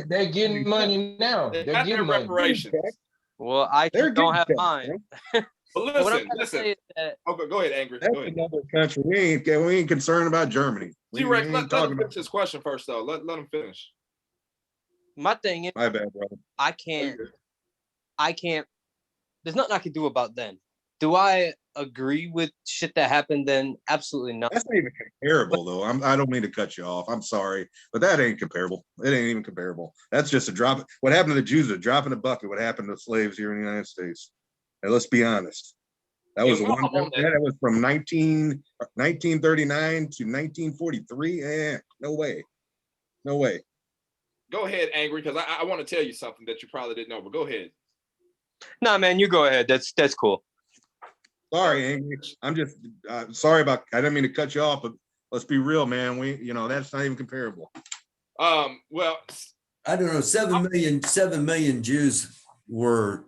They're getting money now. They're getting reparations. Well, I don't have mine. But listen. Okay, go ahead, Angry. That's go ahead. Another country. We ain't concerned about Germany. T-Rex, let him finish his question first, though. Let him finish. My thing is, my bad, brother. I can't. There's nothing I can do about then. Do I agree with shit that happened then? Absolutely not. That's not even comparable, though. I don't mean to cut you off. I'm sorry, but that ain't comparable. It ain't even comparable. That's just a drop. What happened to the Jews is a drop in the bucket. What happened to slaves here in the United States? And let's be honest. That was that was from 1939 to 1943. No way. No way. Go ahead, Angry, because I want to tell you something that you probably didn't know, but go ahead. Nah, man, you go ahead. That's cool. Sorry, Angry. I'm just sorry about. I didn't mean to cut you off, but let's be real, man. That's not even comparable. Well, I don't know. 7 million Jews were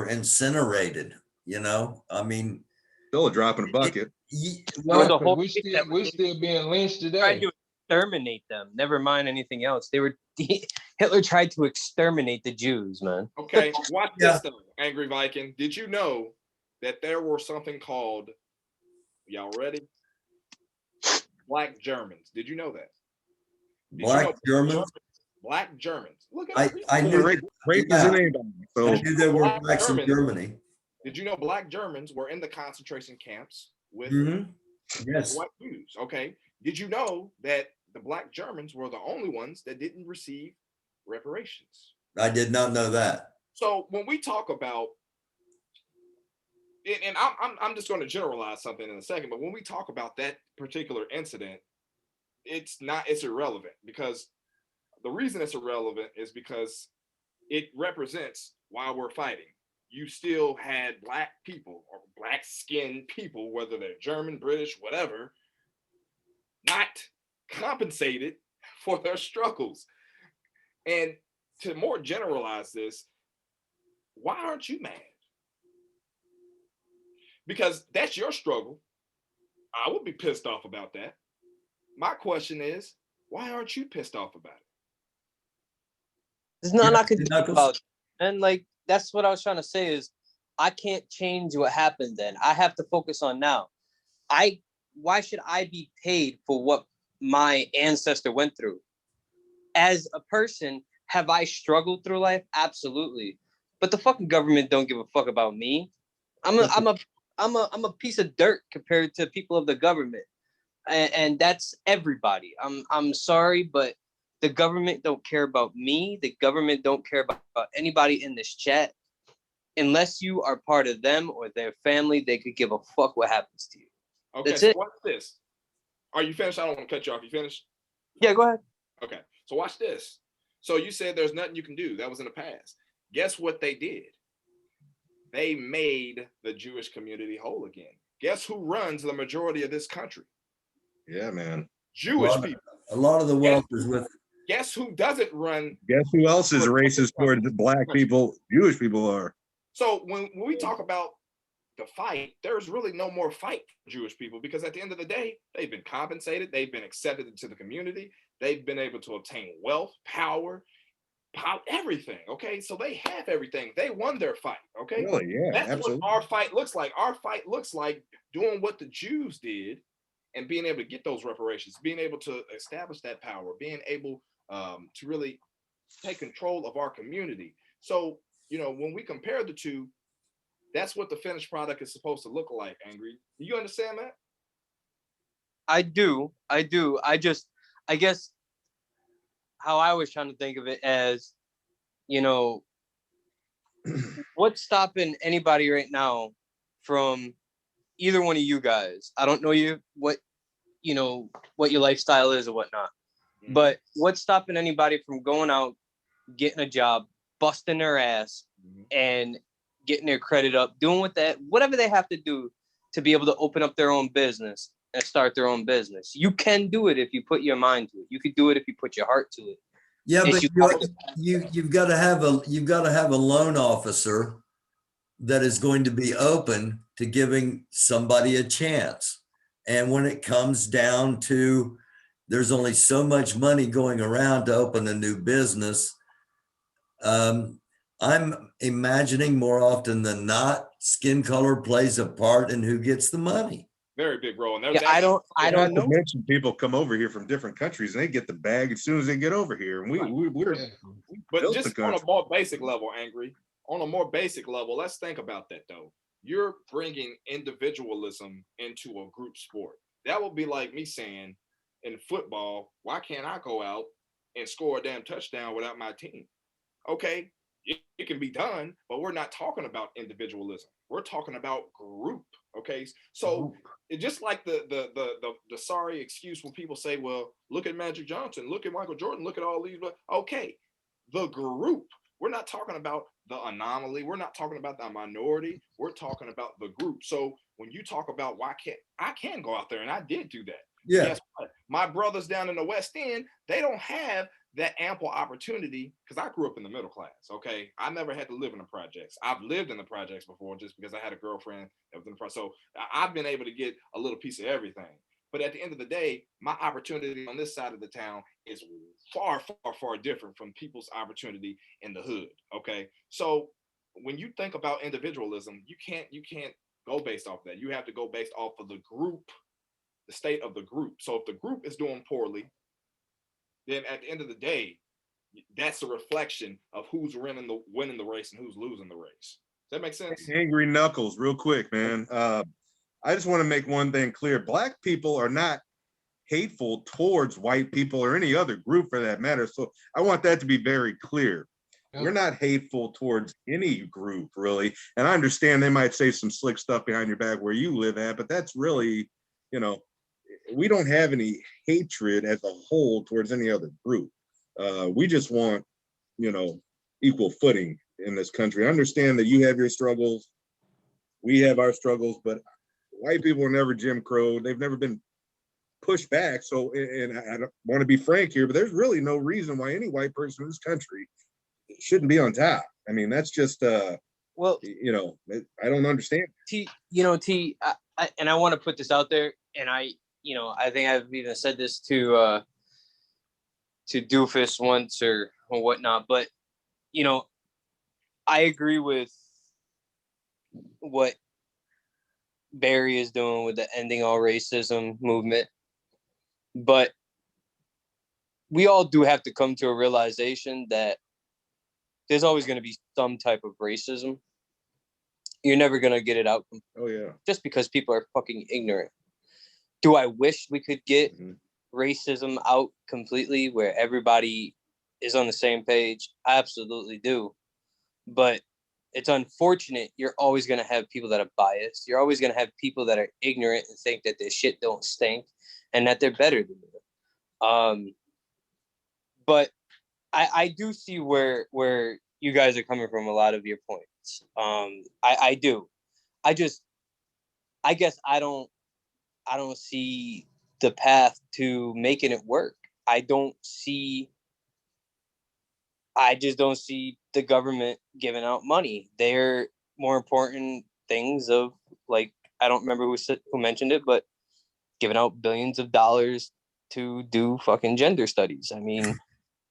incinerated. I mean, still a drop in the bucket. We're still being lynched today. Tried to exterminate them. Never mind anything else. Hitler tried to exterminate the Jews, man. Okay, watch this though, Angry Viking. Did you know that there were something called, y'all ready? Black Germans. Did you know that? Black Germans? Black Germans. Look at I knew rape is an name. I knew there were blacks in Germany. Did you know Black Germans were in the concentration camps with Mhm. Yes, white Jews? Okay. Did you know that the Black Germans were the only ones that didn't receive reparations? I did not know that. So when we talk about, and I'm just going to generalize something in a second, but when we talk about that particular incident, it's irrelevant, because the reason it's irrelevant is because it represents why we're fighting. You still had Black people or Black skinned people, whether they're German, British, whatever, not compensated for their struggles. And to more generalize this, why aren't you mad? Because that's your struggle. I would be pissed off about that. My question is, why aren't you pissed off about it? There's nothing I could do Knuckles? about it. And like, that's what I was trying to say is I can't change what happened then. I have to focus on now. Why should I be paid for what my ancestor went through? As a person, have I struggled through life? Absolutely. But the fucking government don't give a fuck about me. I'm a piece of dirt compared to people of the government. And that's everybody. I'm sorry, but the government don't care about me. The government don't care about anybody in this chat. Unless you are part of them or their family, they could give a fuck what happens to you. Okay, That's so it. watch this. Are you finished? I don't want to cut you off. You finished? Yeah, go ahead. Okay, so watch this. So you said there's nothing you can do. That was in the past. Guess what they did? They made the Jewish community whole again. Guess who runs the majority of this country? Yeah, man. Jewish people. A lot of the wealth is with. Guess who doesn't run? Guess who else is racist toward the Black people? Jewish people are. So when we talk about the fight, there's really no more fight for Jewish people, because at the end of the day, they've been compensated, they've been accepted into the community, they've been able to obtain wealth, power, everything. Okay, so they have everything. They won their fight. Okay, Really? Yeah, that's absolutely. what our fight looks like. Our fight looks like doing what the Jews did and being able to get those reparations, being able to establish that power, being able to really take control of our community. So, when we compare the two, that's what the finished product is supposed to look like, Angry. Do you understand that? I do. I guess how I was trying to think of it as, what's stopping anybody right now from either one of you guys? I don't know what your lifestyle is or whatnot, but what's stopping anybody from going out, getting a job, busting their ass, and getting their credit up, doing whatever they have to do to be able to open up their own business and start their own business? You can do it if you put your mind to it. You could do it if you put your heart to it. Yeah, but you've got to have a loan officer that is going to be open to giving somebody a chance. And when it comes down to there's only so much money going around to open a new business, I'm imagining more often than not, skin color plays a part in who gets the money. Very big role. And I don't know. Mention people come over here from different countries and they get the bag as soon as they get over here. And we're but just on a more basic level, Angry, on a more basic level, let's think about that though. You're bringing individualism into a group sport. That would be like me saying in football, why can't I go out and score a damn touchdown without my team? Okay, it can be done, but we're not talking about individualism. We're talking about group. Okay, so it's just like the sorry excuse when people say, well, look at Magic Johnson, look at Michael Jordan, look at all these. Okay, the group. We're not talking about the anomaly. We're not talking about the minority. We're talking about the group. So when you talk about I can go out there, and I did do that. Yeah. Guess what? My brothers down in the West End, they don't have that ample opportunity, because I grew up in the middle class. Okay, I never had to live in the projects. I've lived in the projects before, just because I had a girlfriend that was in the projects. So I've been able to get a little piece of everything. But at the end of the day, my opportunity on this side of the town is far, far, far different from people's opportunity in the hood. Okay, so when you think about individualism, you can't go based off that. You have to go based off of the group, the state of the group. So if the group is doing poorly, then at the end of the day, that's a reflection of who's winning the race and who's losing the race. That makes sense. Angry Knuckles, real quick, man. I just want to make one thing clear. Black people are not hateful towards white people or any other group for that matter. So I want that to be very clear. We're not hateful towards any group, really. And I understand they might say some slick stuff behind your back where you live at, but that's really, you know, we don't have any hatred as a whole towards any other group. We just want, you know, equal footing in this country. I understand that you have your struggles, we have our struggles, but white people are never Jim Crow. They've never been pushed back. So, and I don't want to be frank here, but there's really no reason why any white person in this country shouldn't be on top. I mean, that's just, well, you know, I don't understand. T, you know, T, and I want to put this out there, and you know, I think I've even said this to Dufus once or whatnot, but you know, I agree with what Barry is doing with the ending all racism movement, but we all do have to come to a realization that there's always going to be some type of racism. You're never going to get it out. Oh yeah. Just because people are fucking ignorant. Do I wish we could get racism out completely where everybody is on the same page? I absolutely do. But it's unfortunate. You're always going to have people that are biased. You're always going to have people that are ignorant and think that their shit don't stink and that they're better than you. But I do see where you guys are coming from, a lot of your points. I do. I guess I don't see the path to making it work. I just don't see the government giving out money. They're more important things of, like, I don't remember who mentioned it, but giving out billions of dollars to do fucking gender studies. I mean,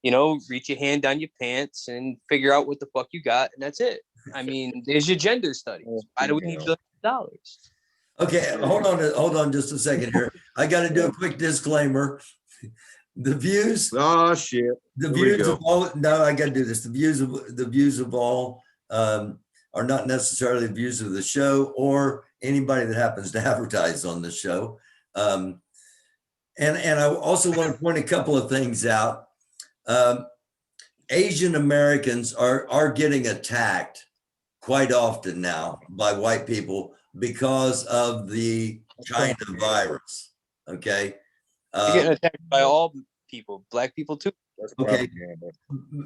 you know, reach your hand down your pants and figure out what the fuck you got, and that's it. I mean, there's your gender studies. Why do we need billions of dollars? Okay, hold on just a second here. I got to do a quick disclaimer. The views. Oh shit. The views of all. No, I got to do this. The views of all are not necessarily the views of the show or anybody that happens to advertise on the show. And I also want to point a couple of things out. Asian Americans are getting attacked quite often now by white people because of the China virus. Okay. You're getting attacked by all people, black people too. That's Okay. propaganda.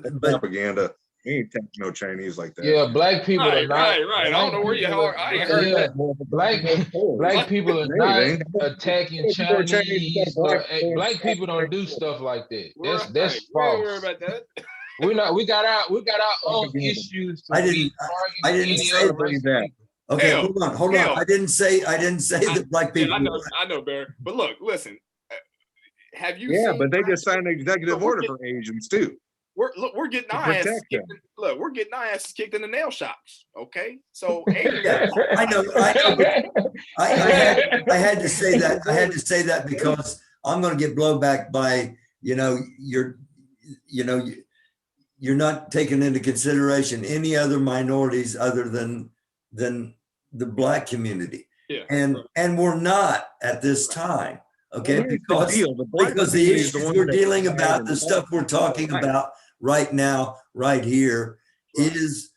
That's propaganda. We ain't taking no Chinese like that. Yeah, black people are not. Right. I don't know where you are. I ain't heard that. Black people are not attacking Chinese. Black people don't do stuff like that. That's false. Don't worry about that. We got our own issues. I didn't say that. Okay, Hell, hold on. I didn't say that black people. Yeah, I know, Barry. But look, listen. Have you? Yeah, seen but they just signed an executive order for Asians too. We're getting our asses kicked. Look, we're getting our asses kicked in the nail shops. Okay, so Yeah, I know. I had to say that. I had to say that because I'm going to get blowback by you're not taking into consideration any other minorities other than the black community. Yeah, and we're not at this time. Okay, because the issues we're dealing about, the stuff we're talking about right now, right here, is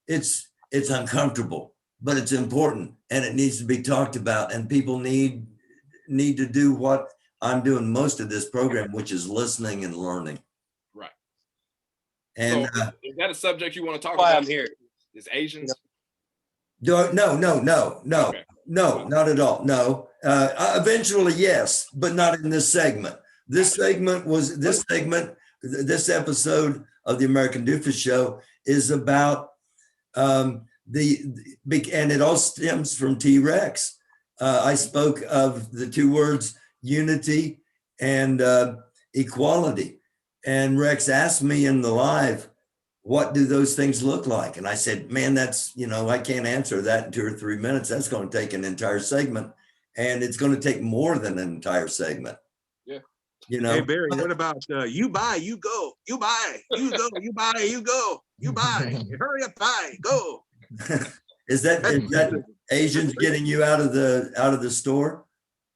it's uncomfortable, but it's important and it needs to be talked about, and people need to do what I'm doing most of this program, which is listening and learning. Right. And so, is that a subject you want to talk Why about? I'm here. Is Asians? No, Okay. no, not at all. No, eventually, yes, but not in this segment. This episode of the American Dufus Show is about and it all stems from T-Rex. I spoke of the two words unity and equality, and Rex asked me in the live, what do those things look like? And I said, man, that's, I can't answer that in 2 or 3 minutes. That's going to take an entire segment, and it's going to take more than an entire segment. Yeah. You Hey know, Barry, what about you buy, you go, you buy, you go, you buy, you go, you buy, hurry up, buy, go. is that Asians getting you out of the store?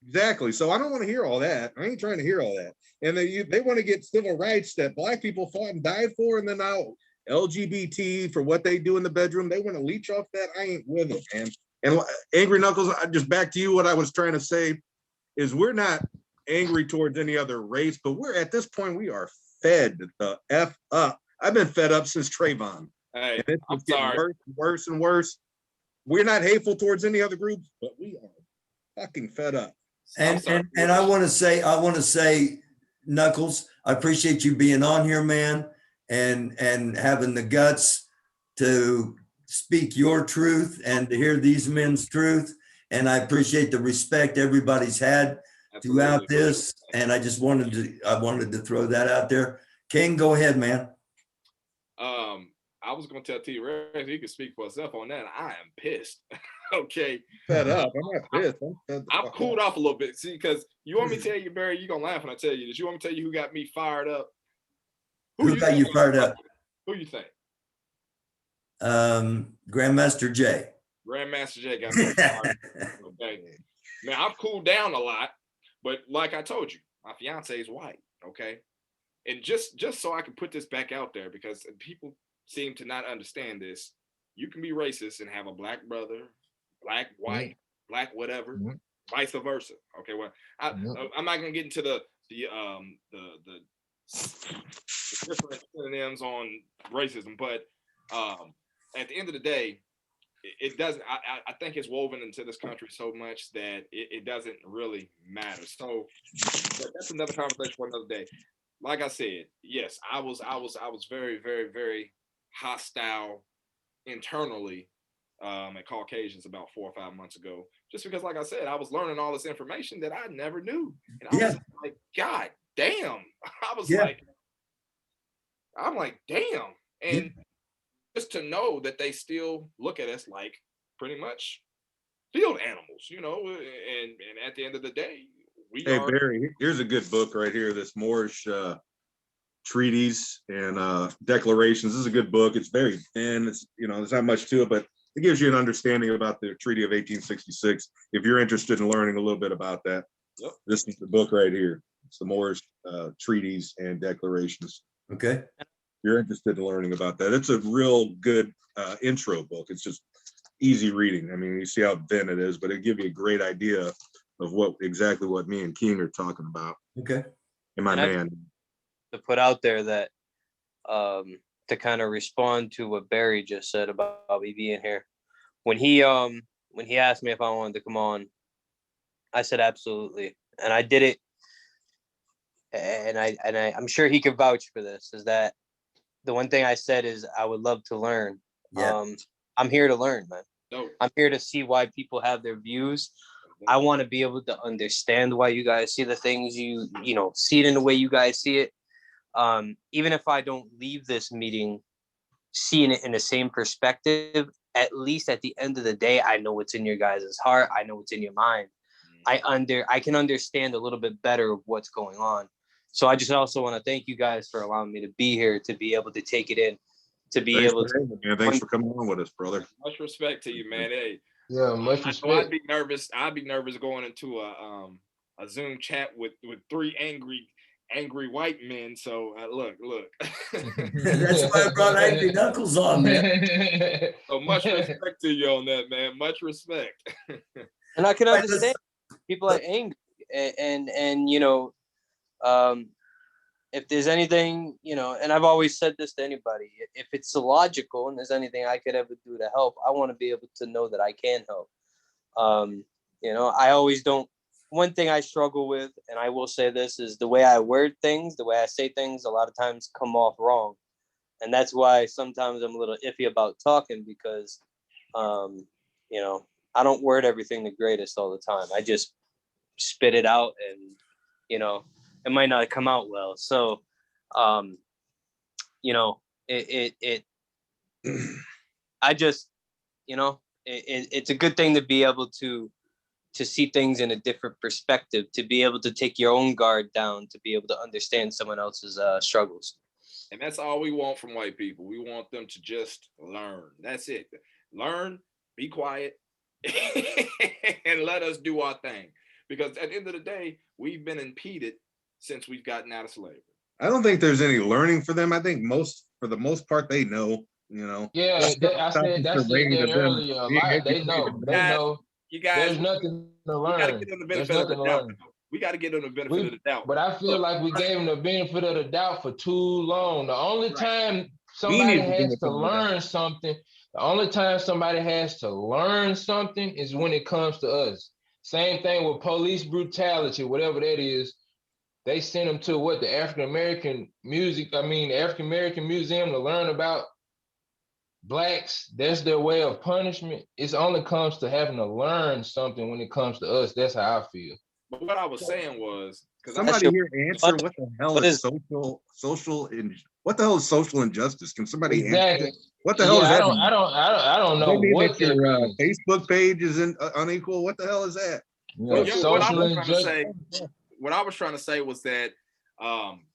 Exactly. So I don't want to hear all that. I ain't trying to hear all that. And they want to get civil rights that black people fought and died for, and then now LGBT for what they do in the bedroom. They want to leech off that. I ain't with it, man. And Angry Knuckles, just back to you. What I was trying to say is we're not angry towards any other race, but we're at this point, we are fed the F up. I've been fed up since Trayvon. Hey, And it's I'm just getting sorry. worse and worse and worse. We're not hateful towards any other groups, but we are fucking fed up. And I want to say, Knuckles, I appreciate you being on here, man, and having the guts to speak your truth and to hear these men's truth. And I appreciate the respect everybody's had throughout this. And I just wanted to throw that out there. King, go ahead, man. I was gonna tell T Rex he could speak for himself on that. I am pissed. Okay. Fed up. I'm not pissed. I'm cooled off a little bit. See, because you want me to tell you, Barry, you're gonna laugh when I tell you this. You want me to tell you who got me fired up? Who got you fired up? Who you think? Grandmaster Jay. Grandmaster Jay got me fired up. Okay. Now I've cooled down a lot, but like I told you, my fiance is white. Okay. And just so I can put this back out there, because people seem to not understand this, you can be racist and have a black brother, black, white, black, whatever, vice versa. Okay, well, I'm not gonna get into the different synonyms on racism, but at the end of the day, it doesn't. I think it's woven into this country so much that it doesn't really matter. So that's another conversation for another day. Like I said, yes, I was very, very, very hostile internally at Caucasians about 4 or 5 months ago, just because, like I said, I was learning all this information that I never knew, and I was like, God damn! I was like, I'm like, damn, and just to know that they still look at us like pretty much field animals, you know, and at the end of the day, we Hey, are. Barry, here's a good book right here, this Moorish treaties and declarations. This is a good book. It's very thin. It's, you know, there's not much to it, but it gives you an understanding about the Treaty of 1866. If you're interested in learning a little bit about that, this is the book right here. It's the Moorish treaties and declarations. Okay. If you're interested in learning about that, it's a real good intro book. It's just easy reading. I mean, you see how thin it is, but it gives you a great idea of exactly what me and King are talking about. Okay. And my man. To put out there that to kind of respond to what Barry just said about me being here. When he asked me if I wanted to come on, I said absolutely. And I did it. And I'm sure he could vouch for this, is that the one thing I said is I would love to learn. Yeah. I'm here to learn, man. No. I'm here to see why people have their views. I want to be able to understand why you guys see the things you know, see it in the way you guys see it. Even if I don't leave this meeting seeing it in the same perspective, at least at the end of the day, I know what's in your guys' heart. I know what's in your mind. I can understand a little bit better of what's going on. So I just also want to thank you guys for allowing me to be here, to be able to take it in, to be able to. Thanks for coming on with us, brother. Much respect to you, man. Hey, Yeah, much respect. I'd be nervous. I'd be nervous going into a Zoom chat with 3 angry white men. So look. That's why I brought Angry Knuckles on, man. So much respect to you on that, man. Much respect. And I can understand people are angry, and you know, if there's anything, you know, and I've always said this to anybody, if it's illogical and there's anything I could ever do to help, I want to be able to know that I can help. You know, I always don't. One thing I struggle with, and I will say this, is the way I word things, the way I say things, a lot of times come off wrong. And that's why sometimes I'm a little iffy about talking, because, you know, I don't word everything the greatest all the time. I just spit it out, and, you know, it might not come out well. So, you know, I just, you know, it's a good thing to be able to to see things in a different perspective, to be able to take your own guard down, to be able to understand someone else's struggles. And that's all we want from white people. We want them to just learn. That's it. Learn, be quiet, and let us do our thing. Because at the end of the day, we've been impeded since we've gotten out of slavery. I don't think there's any learning for them. I think for the most part, they know, Yeah, I said that earlier. A lot, they know. You guys, there's nothing to learn. We got to get them the benefit of the doubt. We got to get them the benefit of the doubt. But I feel like we gave them the benefit of the doubt for too long. The only time somebody has to learn something, is when it comes to us. Same thing with police brutality, whatever that is. They send them to the African American Museum to learn about Blacks. That's their way of punishment. It only comes to having to learn something when it comes to us. That's how I feel. But what I was saying was, because somebody here answer what the hell is what the hell is social injustice? Can somebody answer? What the hell is that? I don't know what your Facebook page is unequal. What the hell is that? What I was trying to say was that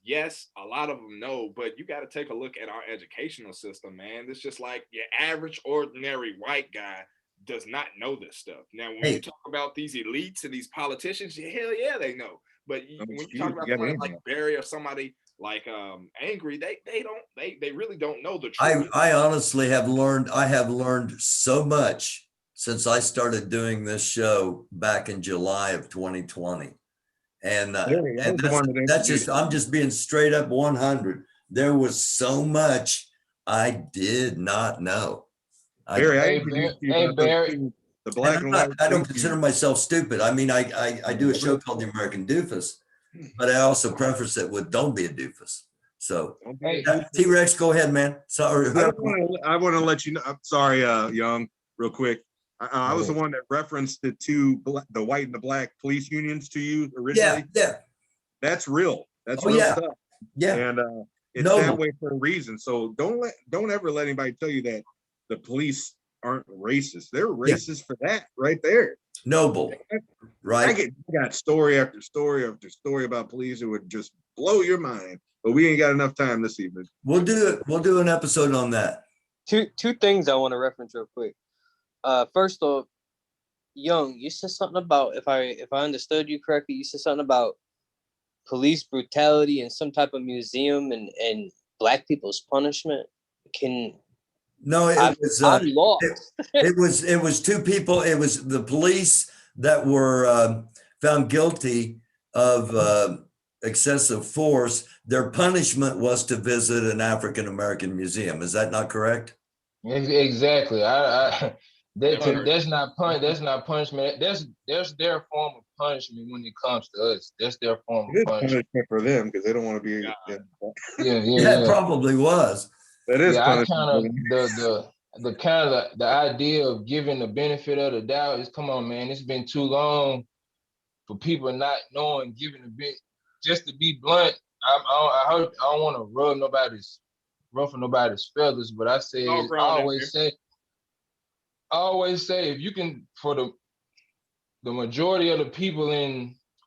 yes, a lot of them know, but you got to take a look at our educational system, man. It's just like your average, ordinary white guy does not know this stuff. Now, when you talk about these elites and these politicians, hell yeah, they know. But when you talk about somebody like Barry or somebody like Angry, they really don't know the truth. I honestly have learned so much since I started doing this show back in July of 2020. And that's just, I'm just being straight up 100. There was so much I did not know. Barry, the black and white. I don't consider myself stupid. I mean, I do a show called The American Dufus, but I also preface it with "Don't be a doofus." So, T-Rex, go ahead, man. Sorry, I want to let you know. I'm sorry, Young, real quick. I was the one that referenced the white and the black police unions to you originally. Yeah. That's real. That's real stuff. Yeah. And it's that way for a reason. So don't ever let anybody tell you that the police aren't racist. They're racist for that right there. Noble. Right. I got story after story after story about police that would just blow your mind. But we ain't got enough time this evening. We'll do an episode on that. Two things I want to reference real quick. First off, Young, you said something about, if I understood you correctly, you said something about police brutality in some type of museum and black people's punishment. No, I'm lost. It was two people. It was the police that were found guilty of excessive force. Their punishment was to visit an African American museum. Is that not correct? Exactly. That's not punishment. That's their form of punishment when it comes to us. That's their form of punishment for them because they don't want to be. Yeah, it probably was. That is the idea of giving the benefit of the doubt is, come on, man. It's been too long for people not knowing, giving a bit. Just to be blunt, I don't want to ruffle nobody's feathers, but I always say if you can, for the majority of the people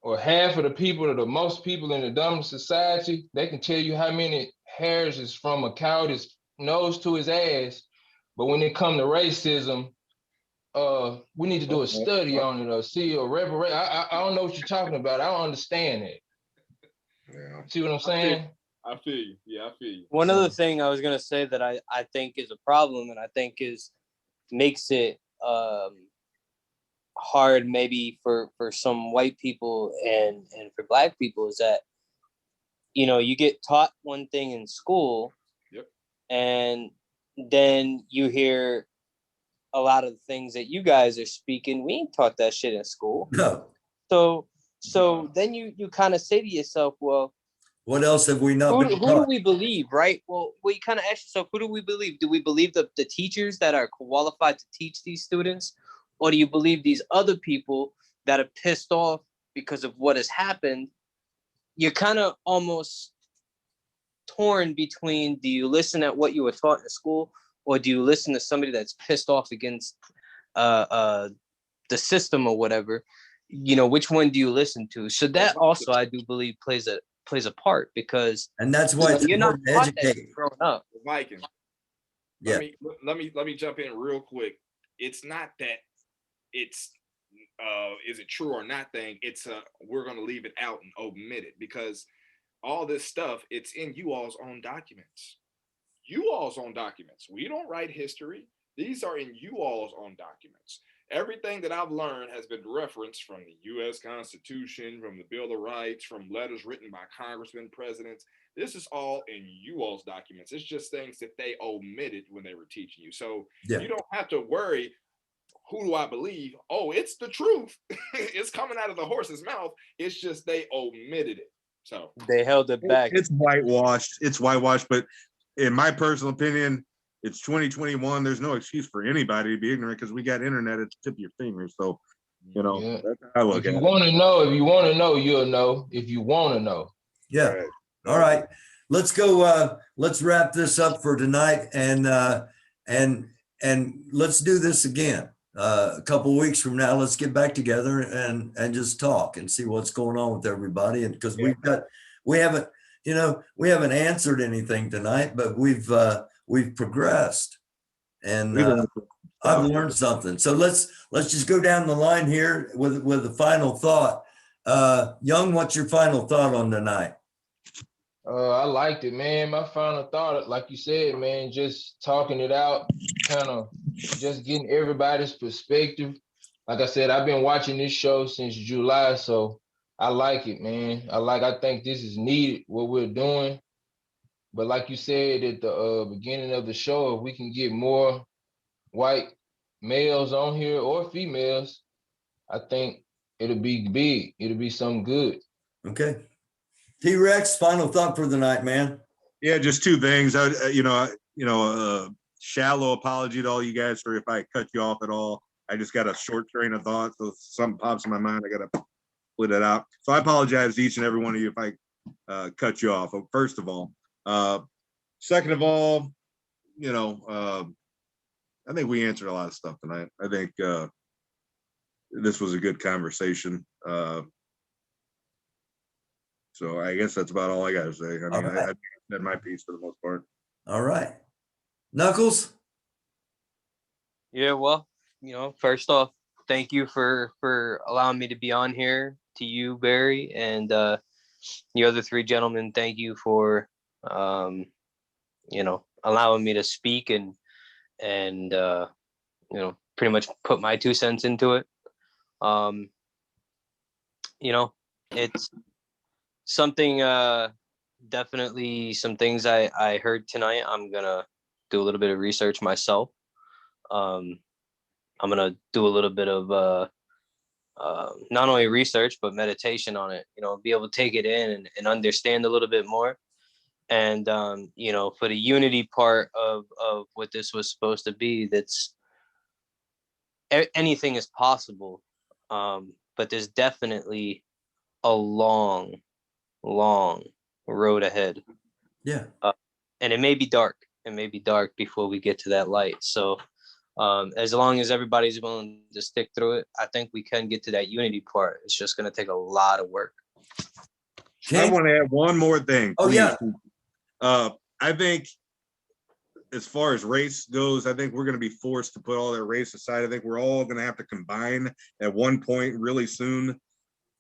or half of the people or the most people in the dumb society, they can tell you how many hairs is from a cow's nose to his ass. But when it comes to racism, we need to do a study on it or see a reparation. I don't know what you're talking about. I don't understand it. Yeah. See what I'm saying? I feel you. Yeah, I feel you. One other thing I was gonna say that I think is a problem, and I think makes it hard maybe for some white people and for black people, is that you get taught one thing in school, and then you hear a lot of the things that you guys are speaking. We ain't taught that shit in school. No. So then you kind of say to yourself, well, what else have we not been taught? Who do we believe, right? Well, you kind of ask yourself, who do we believe? Do we believe the teachers that are qualified to teach these students? Or do you believe these other people that are pissed off because of what has happened? You're kind of almost torn between, do you listen at what you were taught in school, or do you listen to somebody that's pissed off against the system or whatever? which one do you listen to? So that also, I do believe, plays a part, because And that's why it's you're not important to taught that educate. growing up. Viking. Yeah. Let me jump in real quick. It's not that it's is it true or not thing. It's we're gonna leave it out and omit it, because all this stuff, it's in you all's own documents. You all's own documents. We don't write history. These are in you all's own documents. Everything that I've learned has been referenced from the U.S. Constitution, from the Bill of Rights, from letters written by congressmen, presidents. This is all in you all's documents. It's just things that they omitted when they were teaching you. So you don't have to worry, who do I believe? Oh, it's the truth. It's coming out of the horse's mouth. It's just they omitted it. So they held it back. It's whitewashed. It's whitewashed, but in my personal opinion, it's 2021. There's no excuse for anybody to be ignorant, because we got internet at the tip of your fingers. So, that's how I look at it. If you want to know, you'll know. If you want to know. Yeah. Right. All right. Let's go. Let's wrap this up for tonight, and let's do this again a couple of weeks from now. Let's get back together and just talk and see what's going on with everybody. And because we haven't answered anything tonight, but we've progressed, and I've learned something. So let's just go down the line here with a final thought. Young, what's your final thought on tonight? I liked it, man. My final thought, like you said, man, just talking it out, kind of just getting everybody's perspective. Like I said, I've been watching this show since July, so I like it, man. I think this is needed, what we're doing. But like you said at the beginning of the show, if we can get more white males on here or females, I think it'll be big. It'll be something good. Okay. T-Rex, final thought for the night, man. Yeah, just two things. Shallow apology to all you guys for if I cut you off at all. I just got a short train of thought, so something pops in my mind. I gotta split it out. So I apologize to each and every one of you if I cut you off. First of all, second of all, I think we answered a lot of stuff tonight. I think this was a good conversation. So I guess that's about all I got to say. I mean, I said my piece for the most part. All right. Knuckles? Yeah, well, first off, thank you for allowing me to be on here. To you, Barry, and the other three gentlemen, thank you for allowing me to speak and pretty much put my 2 cents into it. It's something, definitely some things I heard tonight. I'm gonna do a little bit of research myself. I'm gonna do a little bit of not only research but meditation on it, be able to take it in and understand a little bit more. And for the unity part of what this was supposed to be, that's anything is possible, but there's definitely a long road ahead. Yeah. And it may be dark before we get to that light. So as long as everybody's willing to stick through it, I think we can get to that unity part. It's just going to take a lot of work. I want to add one more thing. Oh, yeah. I think as far as race goes, I think we're going to be forced to put all that race aside. I think we're all going to have to combine at one point really soon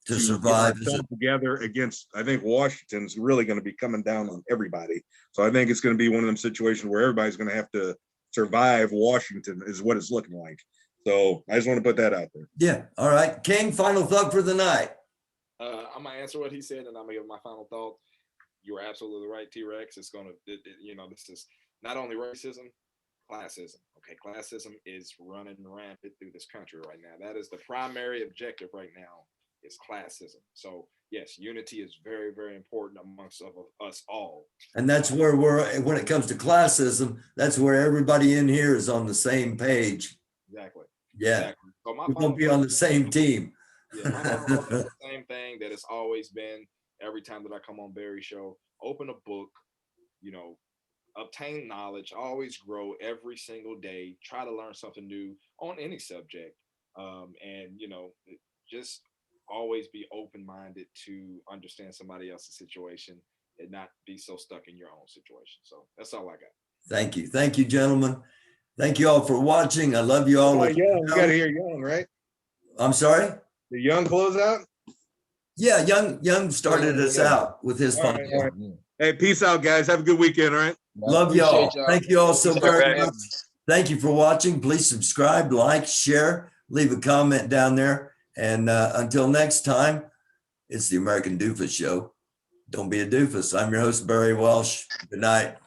to survive together against, I think Washington's really going to be coming down on everybody. So I think it's going to be one of them situations where everybody's going to have to survive Washington is what it's looking like. So I just want to put that out there. Yeah. All right. King, final thought for the night. I'm going to answer what he said, and I'm going to give my final thought. You are absolutely right, T-Rex. It's going to, this is not only racism, classism. Okay, classism is running rampant through this country right now. That is the primary objective right now, is classism. So yes, unity is very, very important amongst us all. And that's where when it comes to classism, that's where everybody in here is on the same page. Exactly. Yeah. Exactly. So we're going to be on the same team. Yeah, my final thought is the same thing that it's always been every time that I come on Barry Show. Open a book, obtain knowledge, always grow every single day, try to learn something new on any subject. And just always be open-minded to understand somebody else's situation and not be so stuck in your own situation. So that's all I got. Thank you. Thank you, gentlemen. Thank you all for watching. I love you all. Young, you got to hear Young, right? I'm sorry? The Young closeout? Yeah, Young started us out with his All phone. right, all right. Hey, peace out, guys. Have a good weekend, all right? Love y'all. Appreciate y'all. Thank you all so Peace out, very man. much. Thank you for watching. Please subscribe, like, share, leave a comment down there. And until next time, it's the American Dufus Show. Don't be a doofus. I'm your host, Barry Welsh. Good night.